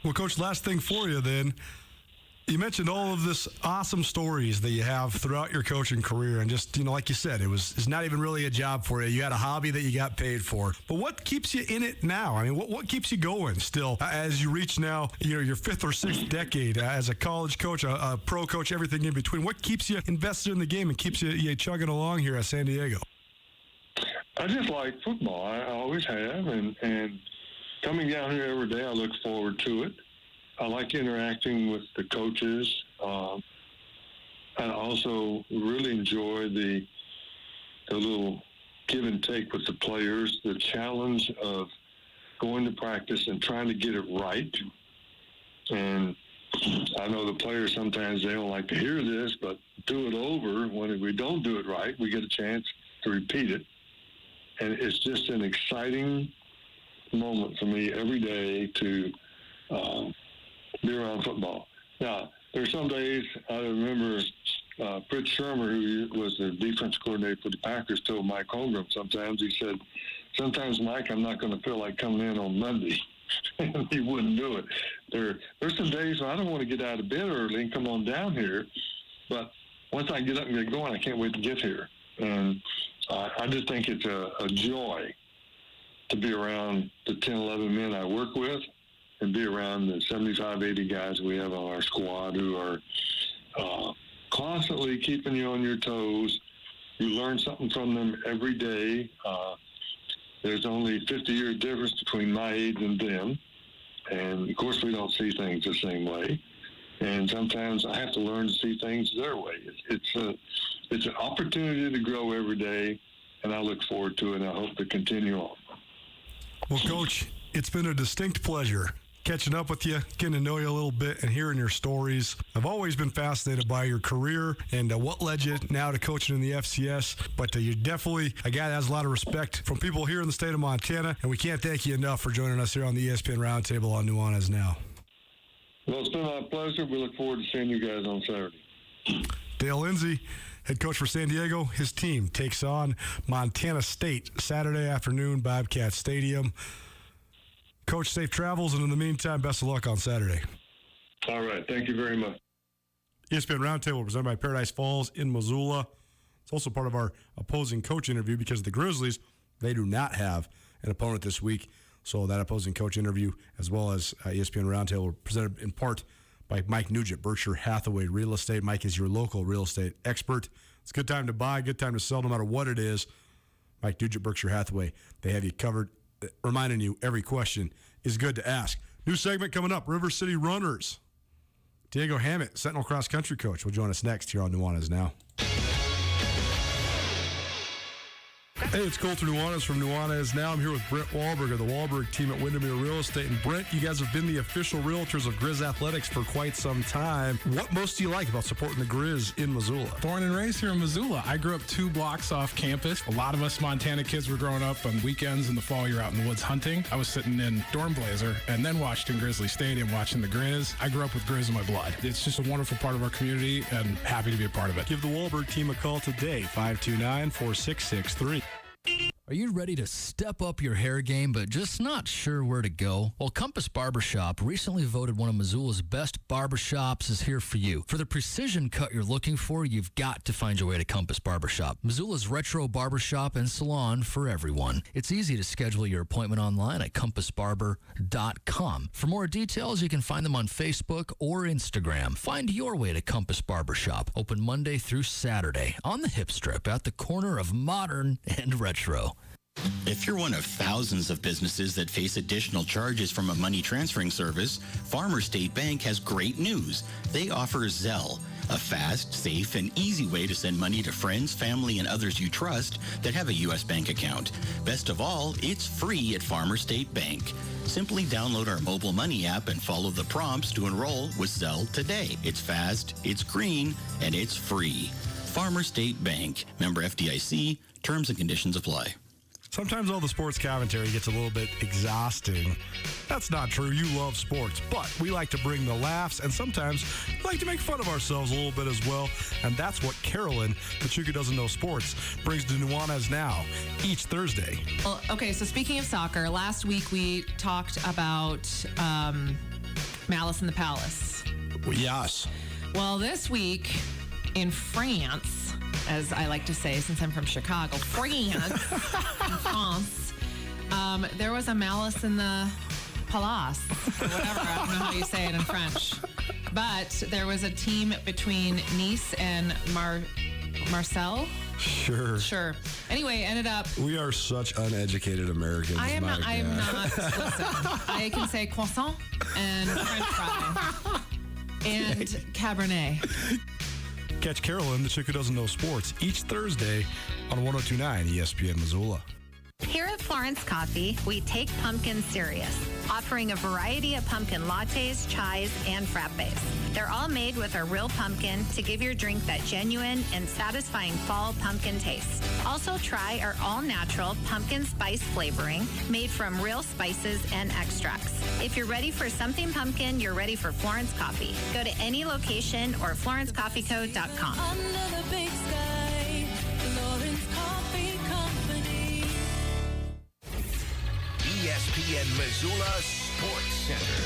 Speaker 1: Well, Coach, last thing for you then. You mentioned all of this awesome stories that you have throughout your coaching career, and just, like you said, it's not even really a job for you. You had a hobby that you got paid for. But what keeps you in it now? I mean, what keeps you going still as you reach now your 5th or 6th decade as a college coach, a pro coach, everything in between? What keeps you invested in the game and keeps you chugging along here at San Diego?
Speaker 20: I just like football. I always have, and coming down here every day, I look forward to it. I like interacting with the coaches. I also really enjoy the little give and take with the players, the challenge of going to practice and trying to get it right. And I know the players sometimes they don't like to hear this, but do it over. When we don't do it right, we get a chance to repeat it. And it's just an exciting moment for me every day to be around football. Now, there's some days I remember Fritz Shermer, who was the defense coordinator for the Packers, told Mike Holmgren sometimes, he said, sometimes, Mike, I'm not going to feel like coming in on Monday. And he wouldn't do it. There's some days when I don't want to get out of bed early and come on down here, but once I get up and get going, I can't wait to get here. And I just think it's a joy to be around the 10, 11 men I work with and be around the 75, 80 guys we have on our squad who are constantly keeping you on your toes. You learn something from them every day. There's only 50 years difference between my age and them. And, of course, we don't see things the same way. And sometimes I have to learn to see things their way. It's an opportunity to grow every day, and I look forward to it, and I hope to continue on.
Speaker 1: Well, Coach, it's been a distinct pleasure catching up with you, getting to know you a little bit, and hearing your stories. I've always been fascinated by your career and what led you now to coaching in the FCS, but you're definitely a guy that has a lot of respect from people here in the state of Montana, and we can't thank you enough for joining us here on the ESPN Roundtable on Nuanez Now.
Speaker 20: Well, it's been my pleasure. We look forward to seeing you guys on Saturday.
Speaker 1: Dale Lindsay, head coach for San Diego. His team takes on Montana State Saturday afternoon, Bobcat Stadium. Coach, safe travels, and in the meantime, best of luck on Saturday.
Speaker 20: All right. Thank you very much.
Speaker 1: ESPN Roundtable presented by Paradise Falls in Missoula. It's also part of our opposing coach interview because the Grizzlies, they do not have an opponent this week. So that opposing coach interview, as well as ESPN Roundtable, were presented in part by Mike Nugent, Berkshire Hathaway Real Estate. Mike is your local real estate expert. It's a good time to buy, good time to sell, no matter what it is. Mike Nugent, Berkshire Hathaway, they have you covered, reminding you every question is good to ask. New segment coming up, River City Runners. Diego Hammett, Sentinel Cross Country coach, will join us next here on Nuanez Now. Hey, it's Colter Nuanez from Nuanez Now. I'm here with Brent Wahlberg of the Wahlberg team at Windermere Real Estate. And Brent, you guys have been the official realtors of Grizz Athletics for quite some time. What most do you like about supporting the Grizz in Missoula?
Speaker 15: Born and raised here in Missoula. I grew up 2 blocks off campus. A lot of us Montana kids were growing up on weekends in the fall. You're out in the woods hunting. I was sitting in Dorm Blazer and then Washington Grizzly Stadium watching the Grizz. I grew up with Grizz in my blood. It's just a wonderful part of our community and happy to be a part of it.
Speaker 1: Give the Wahlberg team a call today, 529-4663.
Speaker 21: Are you ready to step up your hair game but just not sure where to go? Well, Compass Barbershop, recently voted one of Missoula's best barbershops, is here for you. For the precision cut you're looking for, you've got to find your way to Compass Barbershop. Missoula's retro barbershop and salon for everyone. It's easy to schedule your appointment online at compassbarber.com. For more details, you can find them on Facebook or Instagram. Find your way to Compass Barbershop, open Monday through Saturday on the Hip Strip at the corner of modern and retro.
Speaker 22: If you're one of thousands of businesses that face additional charges from a money transferring service, Farmer State Bank has great news. They offer Zelle, a fast, safe, and easy way to send money to friends, family, and others you trust that have a U.S. bank account. Best of all, it's free at Farmer State Bank. Simply download our mobile money app and follow the prompts to enroll with Zelle today. It's fast, it's green, and it's free. Farmer State Bank. Member FDIC. Terms and conditions apply.
Speaker 1: Sometimes all the sports commentary gets a little bit exhausting. That's not true. You love sports, but we like to bring the laughs, and sometimes we like to make fun of ourselves a little bit as well. And that's what Carolyn, the chick who doesn't know sports, brings to Nuanez Now each Thursday.
Speaker 13: Well, okay, so speaking of soccer, last week we talked about Malice in the Palace.
Speaker 1: Yes.
Speaker 13: Well, this week in France, as I like to say since I'm from Chicago, France, there was a Malice in the Palace, or whatever. I don't know how you say it in French. But there was a team between Nice and Marseille.
Speaker 1: Sure.
Speaker 13: Anyway, ended up.
Speaker 1: We are such uneducated Americans.
Speaker 13: I am not. Listen, I can say croissant and French fry and Cabernet.
Speaker 1: Catch Carolyn, the chick who doesn't know sports, each Thursday on 102.9 ESPN Missoula.
Speaker 23: Here at Florence Coffee, we take pumpkin serious, offering a variety of pumpkin lattes, chais, and frappes. They're all made with our real pumpkin to give your drink that genuine and satisfying fall pumpkin taste. Also try our all-natural pumpkin spice flavoring made from real spices and extracts. If you're ready for something pumpkin, you're ready for Florence Coffee. Go to any location or florencecoffeeco.com.
Speaker 24: Under the big sky, Florence Coffee Company.
Speaker 19: ESPN Missoula Sports Center.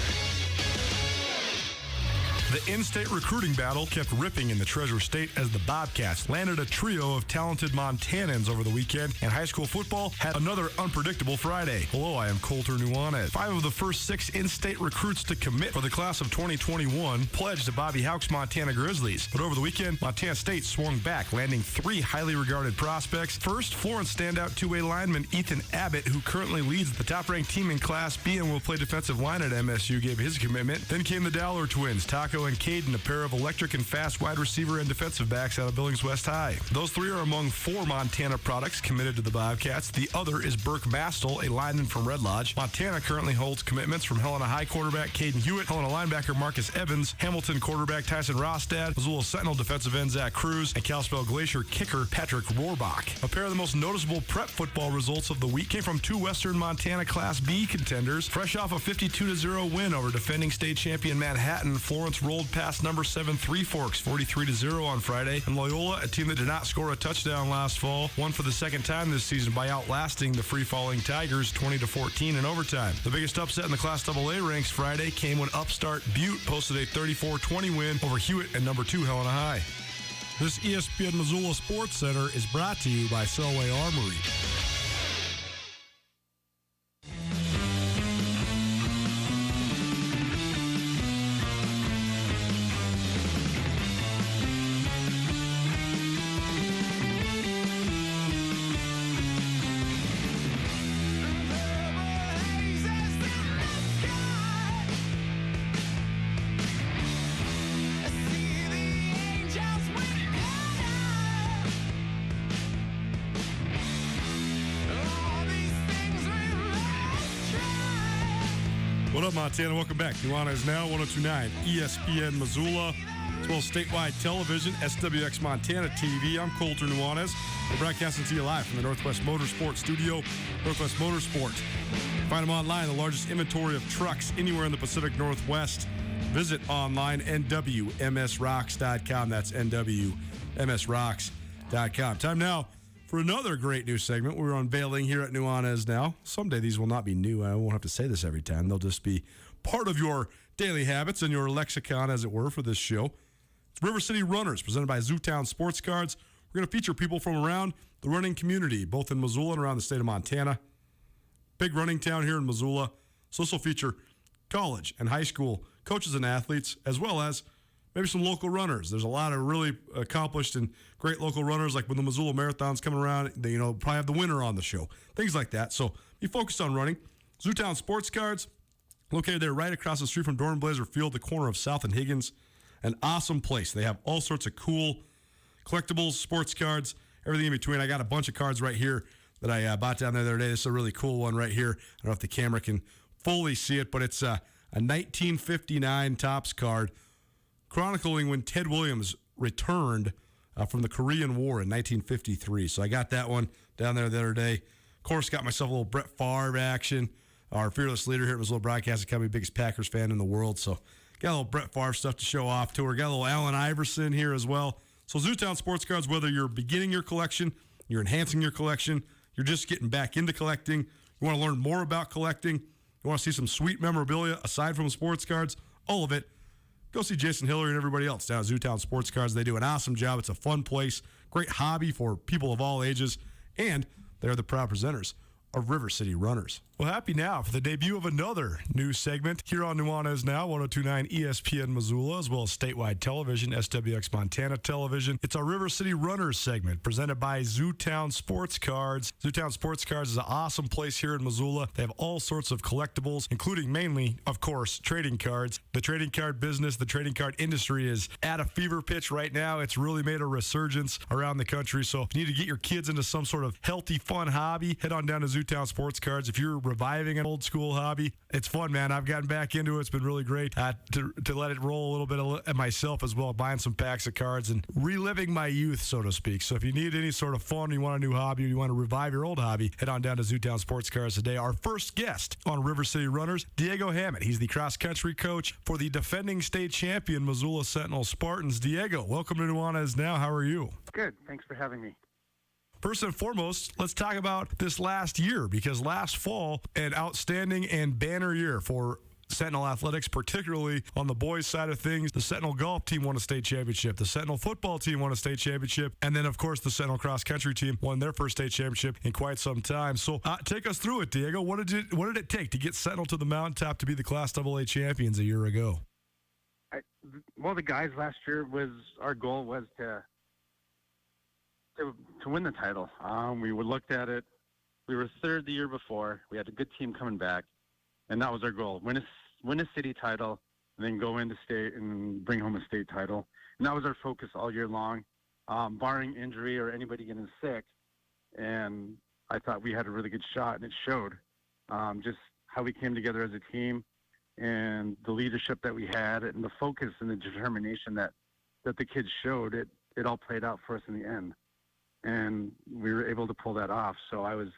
Speaker 1: The in-state recruiting battle kept ripping in the Treasure State as the Bobcats landed a trio of talented Montanans over the weekend, and high school football had another unpredictable Friday. Hello, I am Colter Nuanez. 5 of the first 6 in-state recruits to commit for the class of 2021 pledged to Bobby Houck's Montana Grizzlies. But over the weekend, Montana State swung back, landing 3 highly regarded prospects. First, Florence standout two-way lineman Ethan Abbott, who currently leads the top-ranked team in Class B and will play defensive line at MSU, gave his commitment. Then came the Dowler twins, Taco and Caden, a pair of electric and fast wide receiver and defensive backs out of Billings West High. Those 3 are among 4 Montana products committed to the Bobcats. The other is Burke Mastel, a lineman from Red Lodge. Montana currently holds commitments from Helena High quarterback Caden Hewitt, Helena linebacker Marcus Evans, Hamilton quarterback Tyson Rostad, Missoula Sentinel defensive end Zach Cruz, and Kalispell Glacier kicker Patrick Rohrbach. A pair of the most noticeable prep football results of the week came from 2 Western Montana Class B contenders. Fresh off a 52-0 win over defending state champion Manhattan, Florence rolled past number 7 Three Forks 43-0 on Friday, and Loyola, a team that did not score a touchdown last fall, won for the second time this season by outlasting the free-falling Tigers 20-14 in overtime. The biggest upset in the Class AA ranks Friday came when upstart Butte posted a 34-20 win over Hewitt and number 2 Helena High. This ESPN Missoula Sports Center is brought to you by Selway Armory. What up, Montana? Welcome back. Nuanez Now, 102.9 ESPN Missoula, as well as statewide television, SWX Montana TV. I'm Colter Nuanez. We're broadcasting to you live from the Northwest Motorsport Studio, Northwest Motorsport. Find them online, the largest inventory of trucks anywhere in the Pacific Northwest. Visit online, nwmsrocks.com. That's nwmsrocks.com. Time now for another great new segment we're unveiling here at Nuanez now. Someday these will not be new. I won't have to say this every time. They'll just be part of your daily habits and your lexicon, as it were, for this show. It's River City Runners, presented by Zootown Sports Cards. We're going to feature people from around the running community, both in Missoula and around the state of Montana. Big running town here in Missoula. So this will feature college and high school coaches and athletes, as well as maybe some local runners. There's a lot of really accomplished and great local runners, like when the Missoula Marathon's coming around, they probably have the winner on the show, things like that. So be focused on running. Zootown Sports Cards, located there right across the street from Dornblazer Field, the corner of South and Higgins. An awesome place. They have all sorts of cool collectibles, sports cards, everything in between. I got a bunch of cards right here that I bought down there the other day. This is a really cool one right here. I don't know if the camera can fully see it, but it's a 1959 Topps card chronicling when Ted Williams returned from the Korean War in 1953. So I got that one down there the other day. Of course, got myself a little Brett Favre action. Our fearless leader here at Missoula Broadcasting Company, biggest Packers fan in the world. So got a little Brett Favre stuff to show off to her. Got a little Allen Iverson here as well. So Zootown Sports Cards, whether you're beginning your collection, you're enhancing your collection, you're just getting back into collecting, you want to learn more about collecting, you want to see some sweet memorabilia aside from sports cards, all of it, go see Jason Hillary and everybody else down at Zootown Sports Cards. They do an awesome job. It's a fun place, great hobby for people of all ages, and they're the proud presenters of River City Runners. Well, happy now for the debut of another new segment here on Nuanez Now, 102.9 ESPN Missoula, as well as statewide television, SWX Montana Television. It's our River City Runners segment presented by Zootown Sports Cards. Zootown Sports Cards is an awesome place here in Missoula. They have all sorts of collectibles, including mainly, of course, trading cards. The trading card business, the trading card industry is at a fever pitch right now. It's really made a resurgence around the country. So if you need to get your kids into some sort of healthy, fun hobby, head on down to Zootown Sports Cards. If you're reviving an old school hobby, it's fun, man. I've gotten back into it. It's been really great to let it roll a little bit myself as well, buying some packs of cards and reliving my youth, so to speak. So if you need any sort of fun, you want a new hobby, or you want to revive your old hobby, head on down to Zootown Sports Cards today. Our first guest on River City Runners, Diego Hammett. He's the cross-country coach for the defending state champion Missoula Sentinel Spartans. Diego, welcome to Nuanez Now. How are you?
Speaker 2: Good. Thanks for having me.
Speaker 1: First and foremost, let's talk about this last year, because last fall, an outstanding and banner year for Sentinel Athletics, particularly on the boys' side of things. The Sentinel golf team won a state championship. The Sentinel football team won a state championship. And then, of course, the Sentinel cross-country team won their first state championship in quite some time. So take us through it, Diego. What did it take to get Sentinel to the mountaintop to be the Class AA champions a year ago?
Speaker 2: Well, the guys last year our goal was to win the title. We looked at it. We were third the year before. We had a good team coming back, and that was our goal: win a city title, and then go into state and bring home a state title. And that was our focus all year long, barring injury or anybody getting sick. And I thought we had a really good shot, and it showed. Just how we came together as a team, and the leadership that we had, and the focus and the determination that the kids showed. It all played out for us in the end. And we were able to pull that off. So I was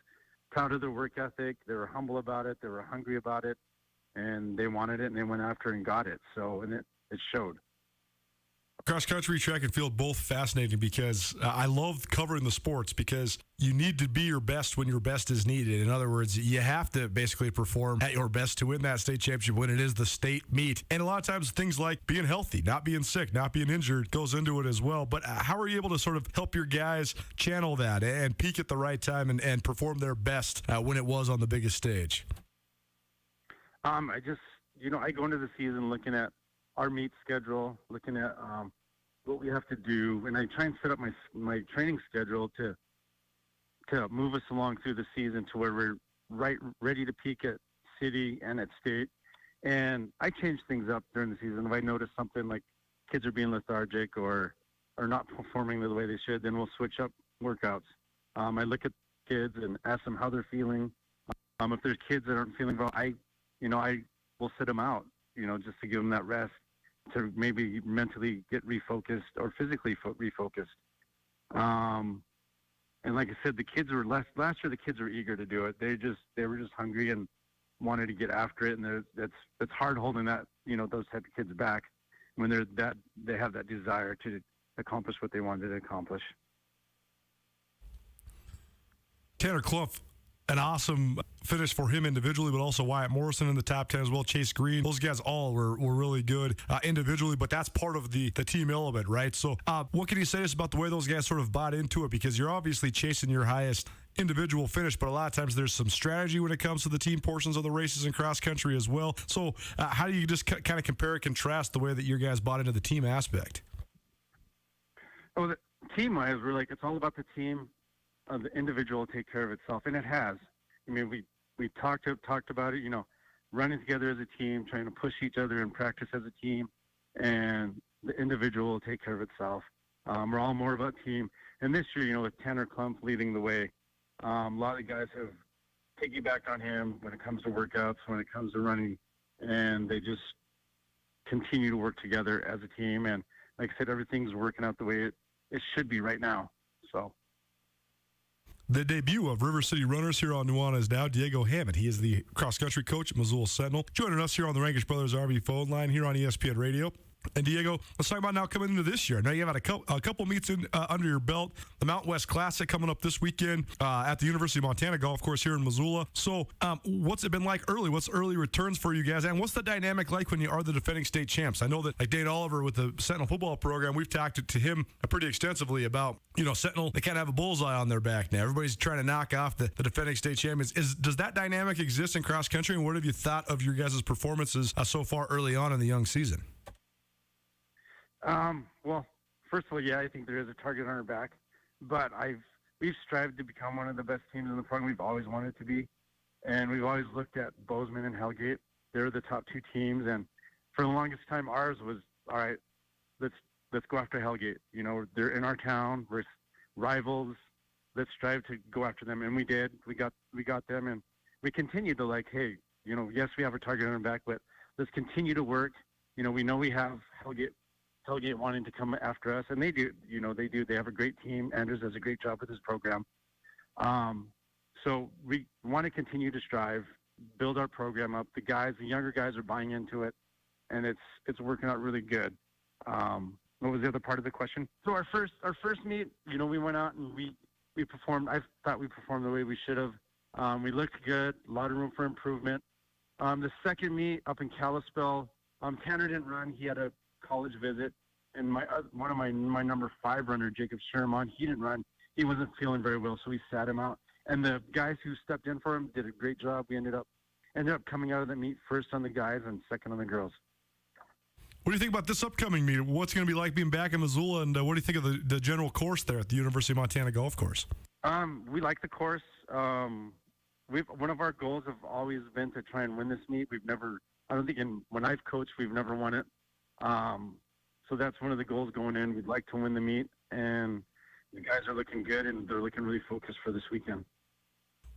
Speaker 2: proud of their work ethic. They were humble about it. They were hungry about it. And they wanted it, and they went after it and got it. So, and it showed.
Speaker 1: Cross country, track, and field, both fascinating, because I love covering the sports, because you need to be your best when your best is needed. In other words, you have to basically perform at your best to win that state championship when it is the state meet. And a lot of times things like being healthy, not being sick, not being injured goes into it as well. But how are you able to sort of help your guys channel that and peak at the right time and perform their best when it was on the biggest stage?
Speaker 2: I just, I go into the season looking at our meet schedule, looking at what we have to do, and I try and set up my training schedule to move us along through the season to where we're ready to peak at city and at state. And I change things up during the season. If I notice something like kids are being lethargic or not performing the way they should, then we'll switch up workouts. I look at kids and ask them how they're feeling. If there's kids that aren't feeling well, I will sit them out, just to give them that rest, to maybe mentally get refocused or physically refocused. And like I said, the kids were last year. The kids were eager to do it. They were just hungry and wanted to get after it. And it's hard holding that, those type of kids back when they have that desire to accomplish what they wanted to accomplish.
Speaker 1: Tanner Clump, an awesome finish for him individually, but also Wyatt Morrison in the top 10 as well, Chase Green. Those guys all were really good individually, but that's part of the team element, right? So what can you say to us about the way those guys sort of bought into it? Because you're obviously chasing your highest individual finish, but a lot of times there's some strategy when it comes to the team portions of the races in cross country as well. So how do you just kind of compare and contrast the way that your guys bought into the team aspect?
Speaker 2: Oh, the team-wise, we're like, it's all about the team. The individual will take care of itself, and it has. I mean, we talked about it, running together as a team, trying to push each other and practice as a team, and the individual will take care of itself. We're all more about team. And this year, with Tanner Clump leading the way, a lot of guys have piggybacked on him when it comes to workouts, when it comes to running, and they just continue to work together as a team. And like I said, everything's working out the way it should be right now. So.
Speaker 1: The debut of River City Runners here on Nuanez now, Diego Hammond. He is the cross-country coach at Missoula Sentinel. Joining us here on the Rankish Brothers RV phone line here on ESPN Radio. And Diego, let's talk about now coming into this year. Now you have had a couple meets under your belt. The Mountain West Classic coming up this weekend at the University of Montana Golf Course here in Missoula. So what's it been like early? What's early returns for you guys? And what's the dynamic like when you are the defending state champs? I know that like Dane Oliver with the Sentinel football program, we've talked to him pretty extensively about, Sentinel, they kind of have a bullseye on their back now. Everybody's trying to knock off the defending state champions. Does that dynamic exist in cross country? And what have you thought of your guys' performances so far early on in the young season?
Speaker 2: Well, first of all, yeah, I think there is a target on our back, but we've strived to become one of the best teams in the program. We've always wanted to be, and we've always looked at Bozeman and Hellgate. They're the top two teams, and for the longest time, ours was, all right, let's go after Hellgate. They're in our town. We're rivals. Let's strive to go after them, and we did. We got them, and we continued to hey, yes, we have a target on our back, but let's continue to work. We know we have Hellgate wanting to come after us, and they do. They do. They have a great team. Andrews does a great job with his program. So we want to continue to strive, build our program up. The younger guys are buying into it, and it's working out really good. What was the other part of the question? So our first meet, we went out and we performed. I thought we performed the way we should have. We looked good. A lot of room for improvement. The second meet up in Kalispell, Tanner didn't run. He had a college visit, and one of my number 5 runner, Jacob Sherman, he didn't run. He wasn't feeling very well, so we sat him out. And the guys who stepped in for him did a great job. We ended up coming out of the meet first on the guys and second on the girls.
Speaker 1: What do you think about this upcoming meet? What's going to be like being back in Missoula, and what do you think of the general course there at the University of Montana Golf Course?
Speaker 2: We like the course. One of our goals have always been to try and win this meet. I don't think when I've coached, we've never won it. So that's one of the goals going in. We'd like to win the meet, and the guys are looking good, and they're looking really focused for this weekend.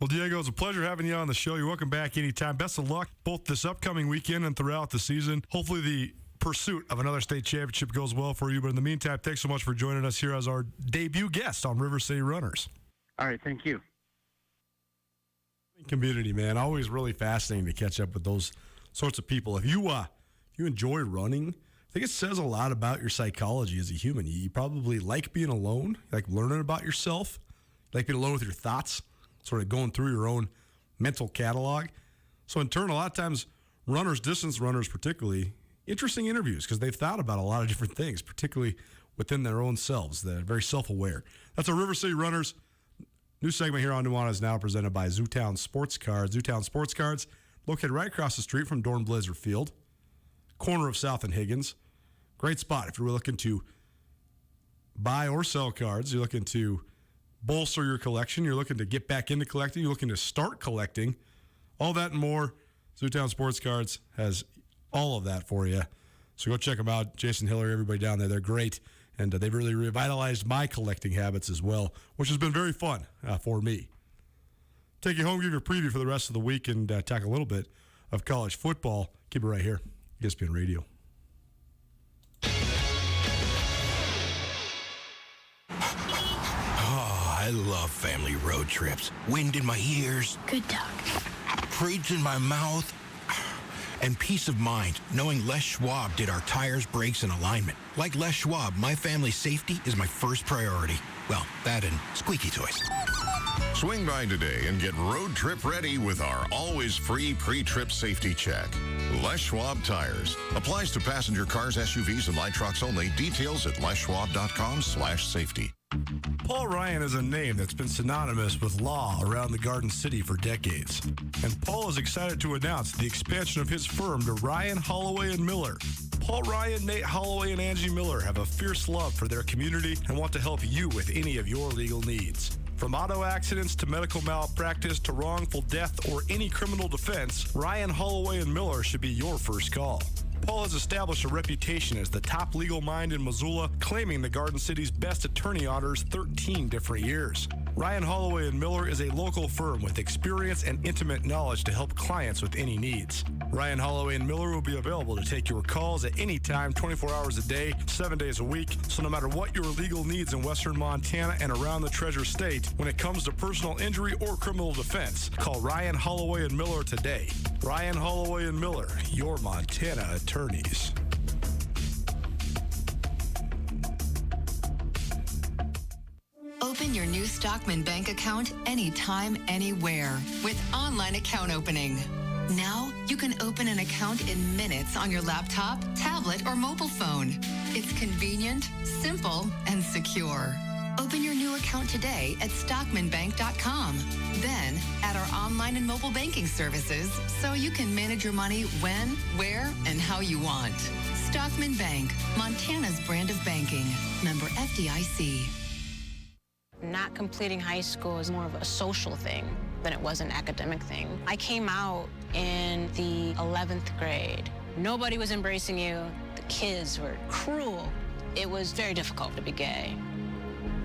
Speaker 1: Well, Diego, it's a pleasure having you on the show. You're welcome back anytime. Best of luck both this upcoming weekend and throughout the season. Hopefully the pursuit of another state championship goes well for you. But in the meantime, thanks so much for joining us here as our debut guest on River City Runners.
Speaker 2: All right, thank you.
Speaker 1: Community, man. Always really fascinating to catch up with those sorts of people. If you enjoy running, I think it says a lot about your psychology as a human. You probably like being alone, like learning about yourself, like being alone with your thoughts, sort of going through your own mental catalog. So in turn, a lot of times runners, distance runners particularly, interesting interviews because they've thought about a lot of different things, particularly within their own selves. They're very self-aware. That's our River City Runners. New segment here on Nuanez now presented by Zootown Sports Cards. Zootown Sports Cards located right across the street from Dorn Blazer Field, corner of South and Higgins. Great spot if you're looking to buy or sell cards. You're looking to bolster your collection. You're looking to get back into collecting. You're looking to start collecting. All that and more. Zootown Sports Cards has all of that for you. So go check them out. Jason Hiller, everybody down there, they're great. And they've really revitalized my collecting habits as well, which has been very fun for me. Take you home, give you a preview for the rest of the week, and talk a little bit of college football. Keep it right here, ESPN Radio.
Speaker 12: Oh, I love family road trips. Wind in my ears.
Speaker 24: Good dog.
Speaker 12: Braids in my mouth. And peace of mind, knowing Les Schwab did our tires, brakes, and alignment. Like Les Schwab, my family's safety is my first priority. Well, that and squeaky toys.
Speaker 14: Swing by today and get road trip ready with our always free pre-trip safety check. Les Schwab Tires. Applies to passenger cars, SUVs, and light trucks only. Details at leschwab.com/safety.
Speaker 1: Paul Ryan is a name that's been synonymous with law around the Garden City for decades. And Paul is excited to announce the expansion of his firm to Ryan, Holloway, and Miller. Paul Ryan, Nate Holloway, and Angie Miller have a fierce love for their community and want to help you with any of your legal needs. From auto accidents to medical malpractice to wrongful death or any criminal defense, Ryan, Holloway, and Miller should be your first call. Paul has established a reputation as the top legal mind in Missoula, claiming the Garden City's best attorney honors 13 different years. Ryan, Holloway, and Miller is a local firm with experience and intimate knowledge to help clients with any needs. Ryan, Holloway, and Miller will be available to take your calls at any time, 24 hours a day, 7 days a week. So no matter what your legal needs in western Montana and around the Treasure State, when it comes to personal injury or criminal defense, call Ryan, Holloway, and Miller today. Ryan, Holloway, and Miller, your Montana attorneys.
Speaker 4: Open your new Stockman Bank account anytime, anywhere with online account opening. Now, you can open an account in minutes on your laptop, tablet, or mobile phone. It's convenient, simple, and secure. Open your new account today at stockmanbank.com. Then, add our online and mobile banking services so you can manage your money when, where, and how you want. Stockman Bank, Montana's brand of banking. Member FDIC.
Speaker 5: Not completing high school is more of a social thing than it was an academic thing. I came out in the 11th grade. Nobody was embracing you. The kids were cruel. It was very difficult to be gay.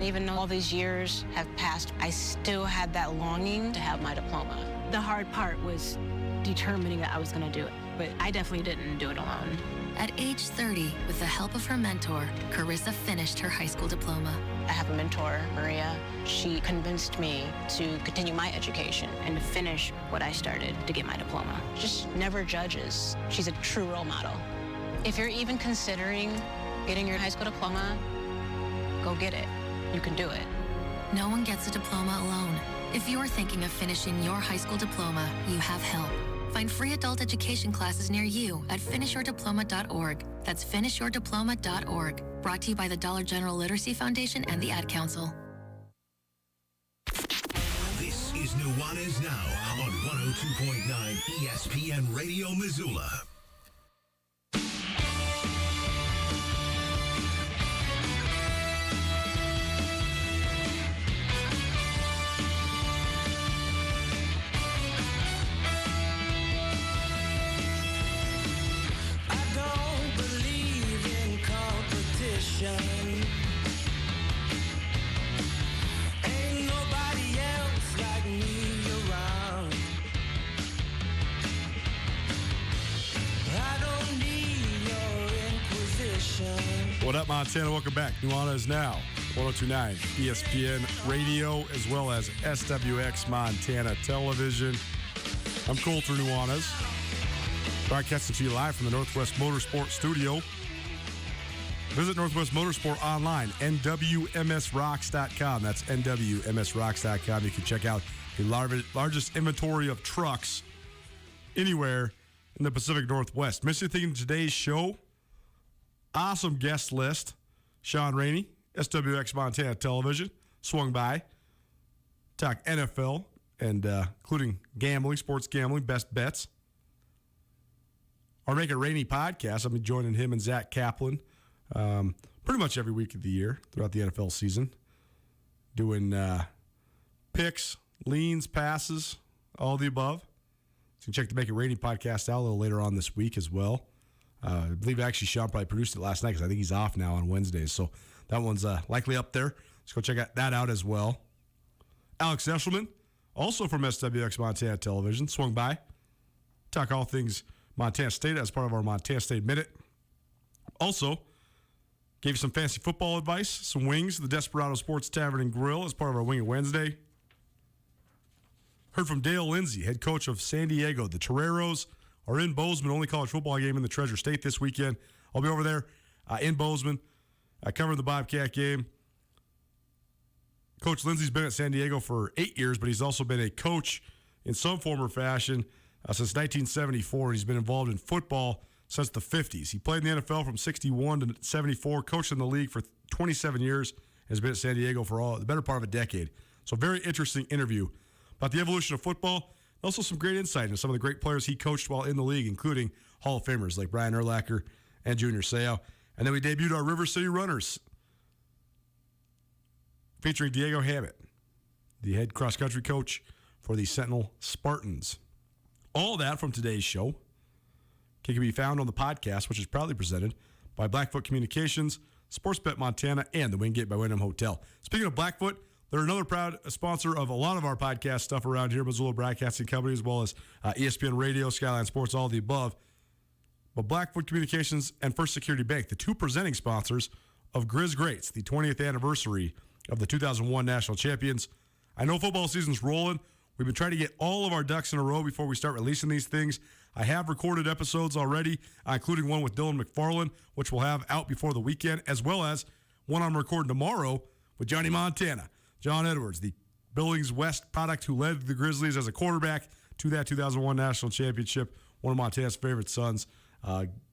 Speaker 5: Even though all these years have passed, I still had that longing to have my diploma.
Speaker 6: The hard part was determining that I was going to do it, but I definitely didn't do it alone.
Speaker 7: At age 30, with the help of her mentor, Carissa finished her high school diploma.
Speaker 5: I have a mentor, Maria. She convinced me to continue my education and to finish what I started to get my diploma. Just never judges. She's a true role model. If you're even considering getting your high school diploma, go get it. You can do it.
Speaker 7: No one gets a diploma alone. If you're thinking of finishing your high school diploma, you have help. Find free adult education classes near you at finishyourdiploma.org. That's finishyourdiploma.org. Brought to you by the Dollar General Literacy Foundation and the Ad Council.
Speaker 19: This is Nuanez Now on 102.9 ESPN Radio Missoula.
Speaker 8: Ain't nobody else like me around. I don't need your inquisition.
Speaker 1: What up, Montana? Welcome back. Nuanez Now, 102.9 ESPN Radio, as well as SWX Montana Television. I'm Colter Nuanez, broadcasting to you live from the Northwest Motorsport Studio. Visit Northwest Motorsport online, nwmsrocks.com. That's nwmsrocks.com. You can check out the largest inventory of trucks anywhere in the Pacific Northwest. Miss anything in today's show? Awesome guest list. Sean Rainey, SWX Montana Television, swung by. Talk NFL and including gambling, sports gambling, best bets. Our Make It Rainy podcast, I'll be joining him and Zach Kaplan pretty much every week of the year throughout the NFL season, doing picks, leans, passes, all the above. So you can check the Make It Rainy podcast out a little later on this week as well. I believe actually Sean probably produced it last night because I think he's off now on Wednesdays. So that one's likely up there. Let's go check that out as well. Alex Eshelman, also from SWX Montana Television, swung by. Talk all things Montana State as part of our Montana State Minute. Also, gave you some fancy football advice, some wings, the Desperado Sports Tavern and Grill as part of our Wing It Wednesday. Heard from Dale Lindsay, head coach of San Diego. The Toreros are in Bozeman, only college football game in the Treasure State this weekend. I'll be over there in Bozeman. I covered the Bobcat game. Coach Lindsey's been at San Diego for 8 years, but he's also been a coach in some form or fashion since 1974. He's been involved in football since the 50s. He played in the NFL from 61 to 74, coached in the league for 27 years, and has been at San Diego for the better part of a decade. So very interesting interview about the evolution of football. Also some great insight into some of the great players he coached while in the league, including Hall of Famers like Brian Urlacher and Junior Seau. And then we debuted our River City Runners, featuring Diego Hammett, the head cross-country coach for the Sentinel Spartans. All that from today's show can be found on the podcast, which is proudly presented by Blackfoot Communications, Sportsbet Montana, and the Wingate by Wyndham Hotel. Speaking of Blackfoot, they're another proud sponsor of a lot of our podcast stuff around here, Missoula Broadcasting Company, as well as ESPN Radio, Skyline Sports, all of the above. But Blackfoot Communications and First Security Bank, the two presenting sponsors of Grizz Greats, the 20th anniversary of the 2001 national champions. I know football season's rolling. We've been trying to get all of our ducks in a row before we start releasing these things. I have recorded episodes already, including one with Dylan McFarland, which we'll have out before the weekend, as well as one I'm recording tomorrow with Johnny Montana, John Edwards, the Billings West product who led the Grizzlies as a quarterback to that 2001 national championship. One of Montana's favorite sons.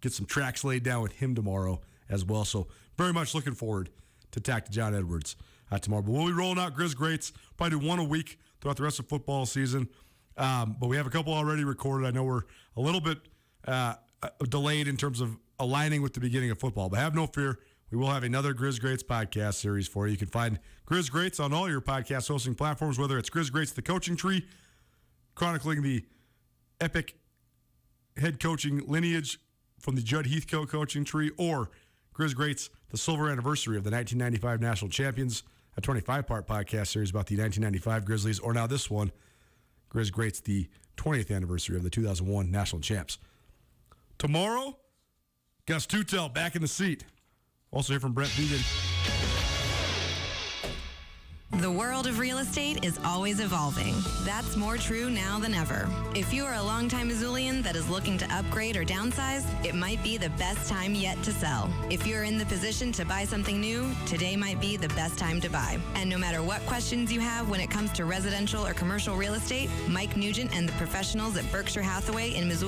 Speaker 1: Get some tracks laid down with him tomorrow as well. So very much looking forward to talk to John Edwards tomorrow. But we'll be rolling out Grizz Greats, probably do one a week throughout the rest of football season. But we have a couple already recorded. I know we're a little bit delayed in terms of aligning with the beginning of football, but have no fear. We will have another Grizz Greats podcast series for you. You can find Grizz Greats on all your podcast hosting platforms, whether it's Grizz Greats, the coaching tree, chronicling the epic head coaching lineage from the Judd Heathcote coaching tree, or Grizz Greats, the silver anniversary of the 1995 national champions, a 25-part podcast series about the 1995 Grizzlies, or now this one, Grizz Greats, the 20th anniversary of the 2001 national champs. Tomorrow, Gus Tutel back in the seat. Also hear from Brent Began.
Speaker 9: The world of real estate is always evolving. That's more true now than ever. If you are a longtime Missoulian that is looking to upgrade or downsize, it might be the best time yet to sell. If you're in the position to buy something new, today might be the best time to buy. And no matter what questions you have when it comes to residential or commercial real estate, Mike Nugent and the professionals at Berkshire Hathaway in Missoula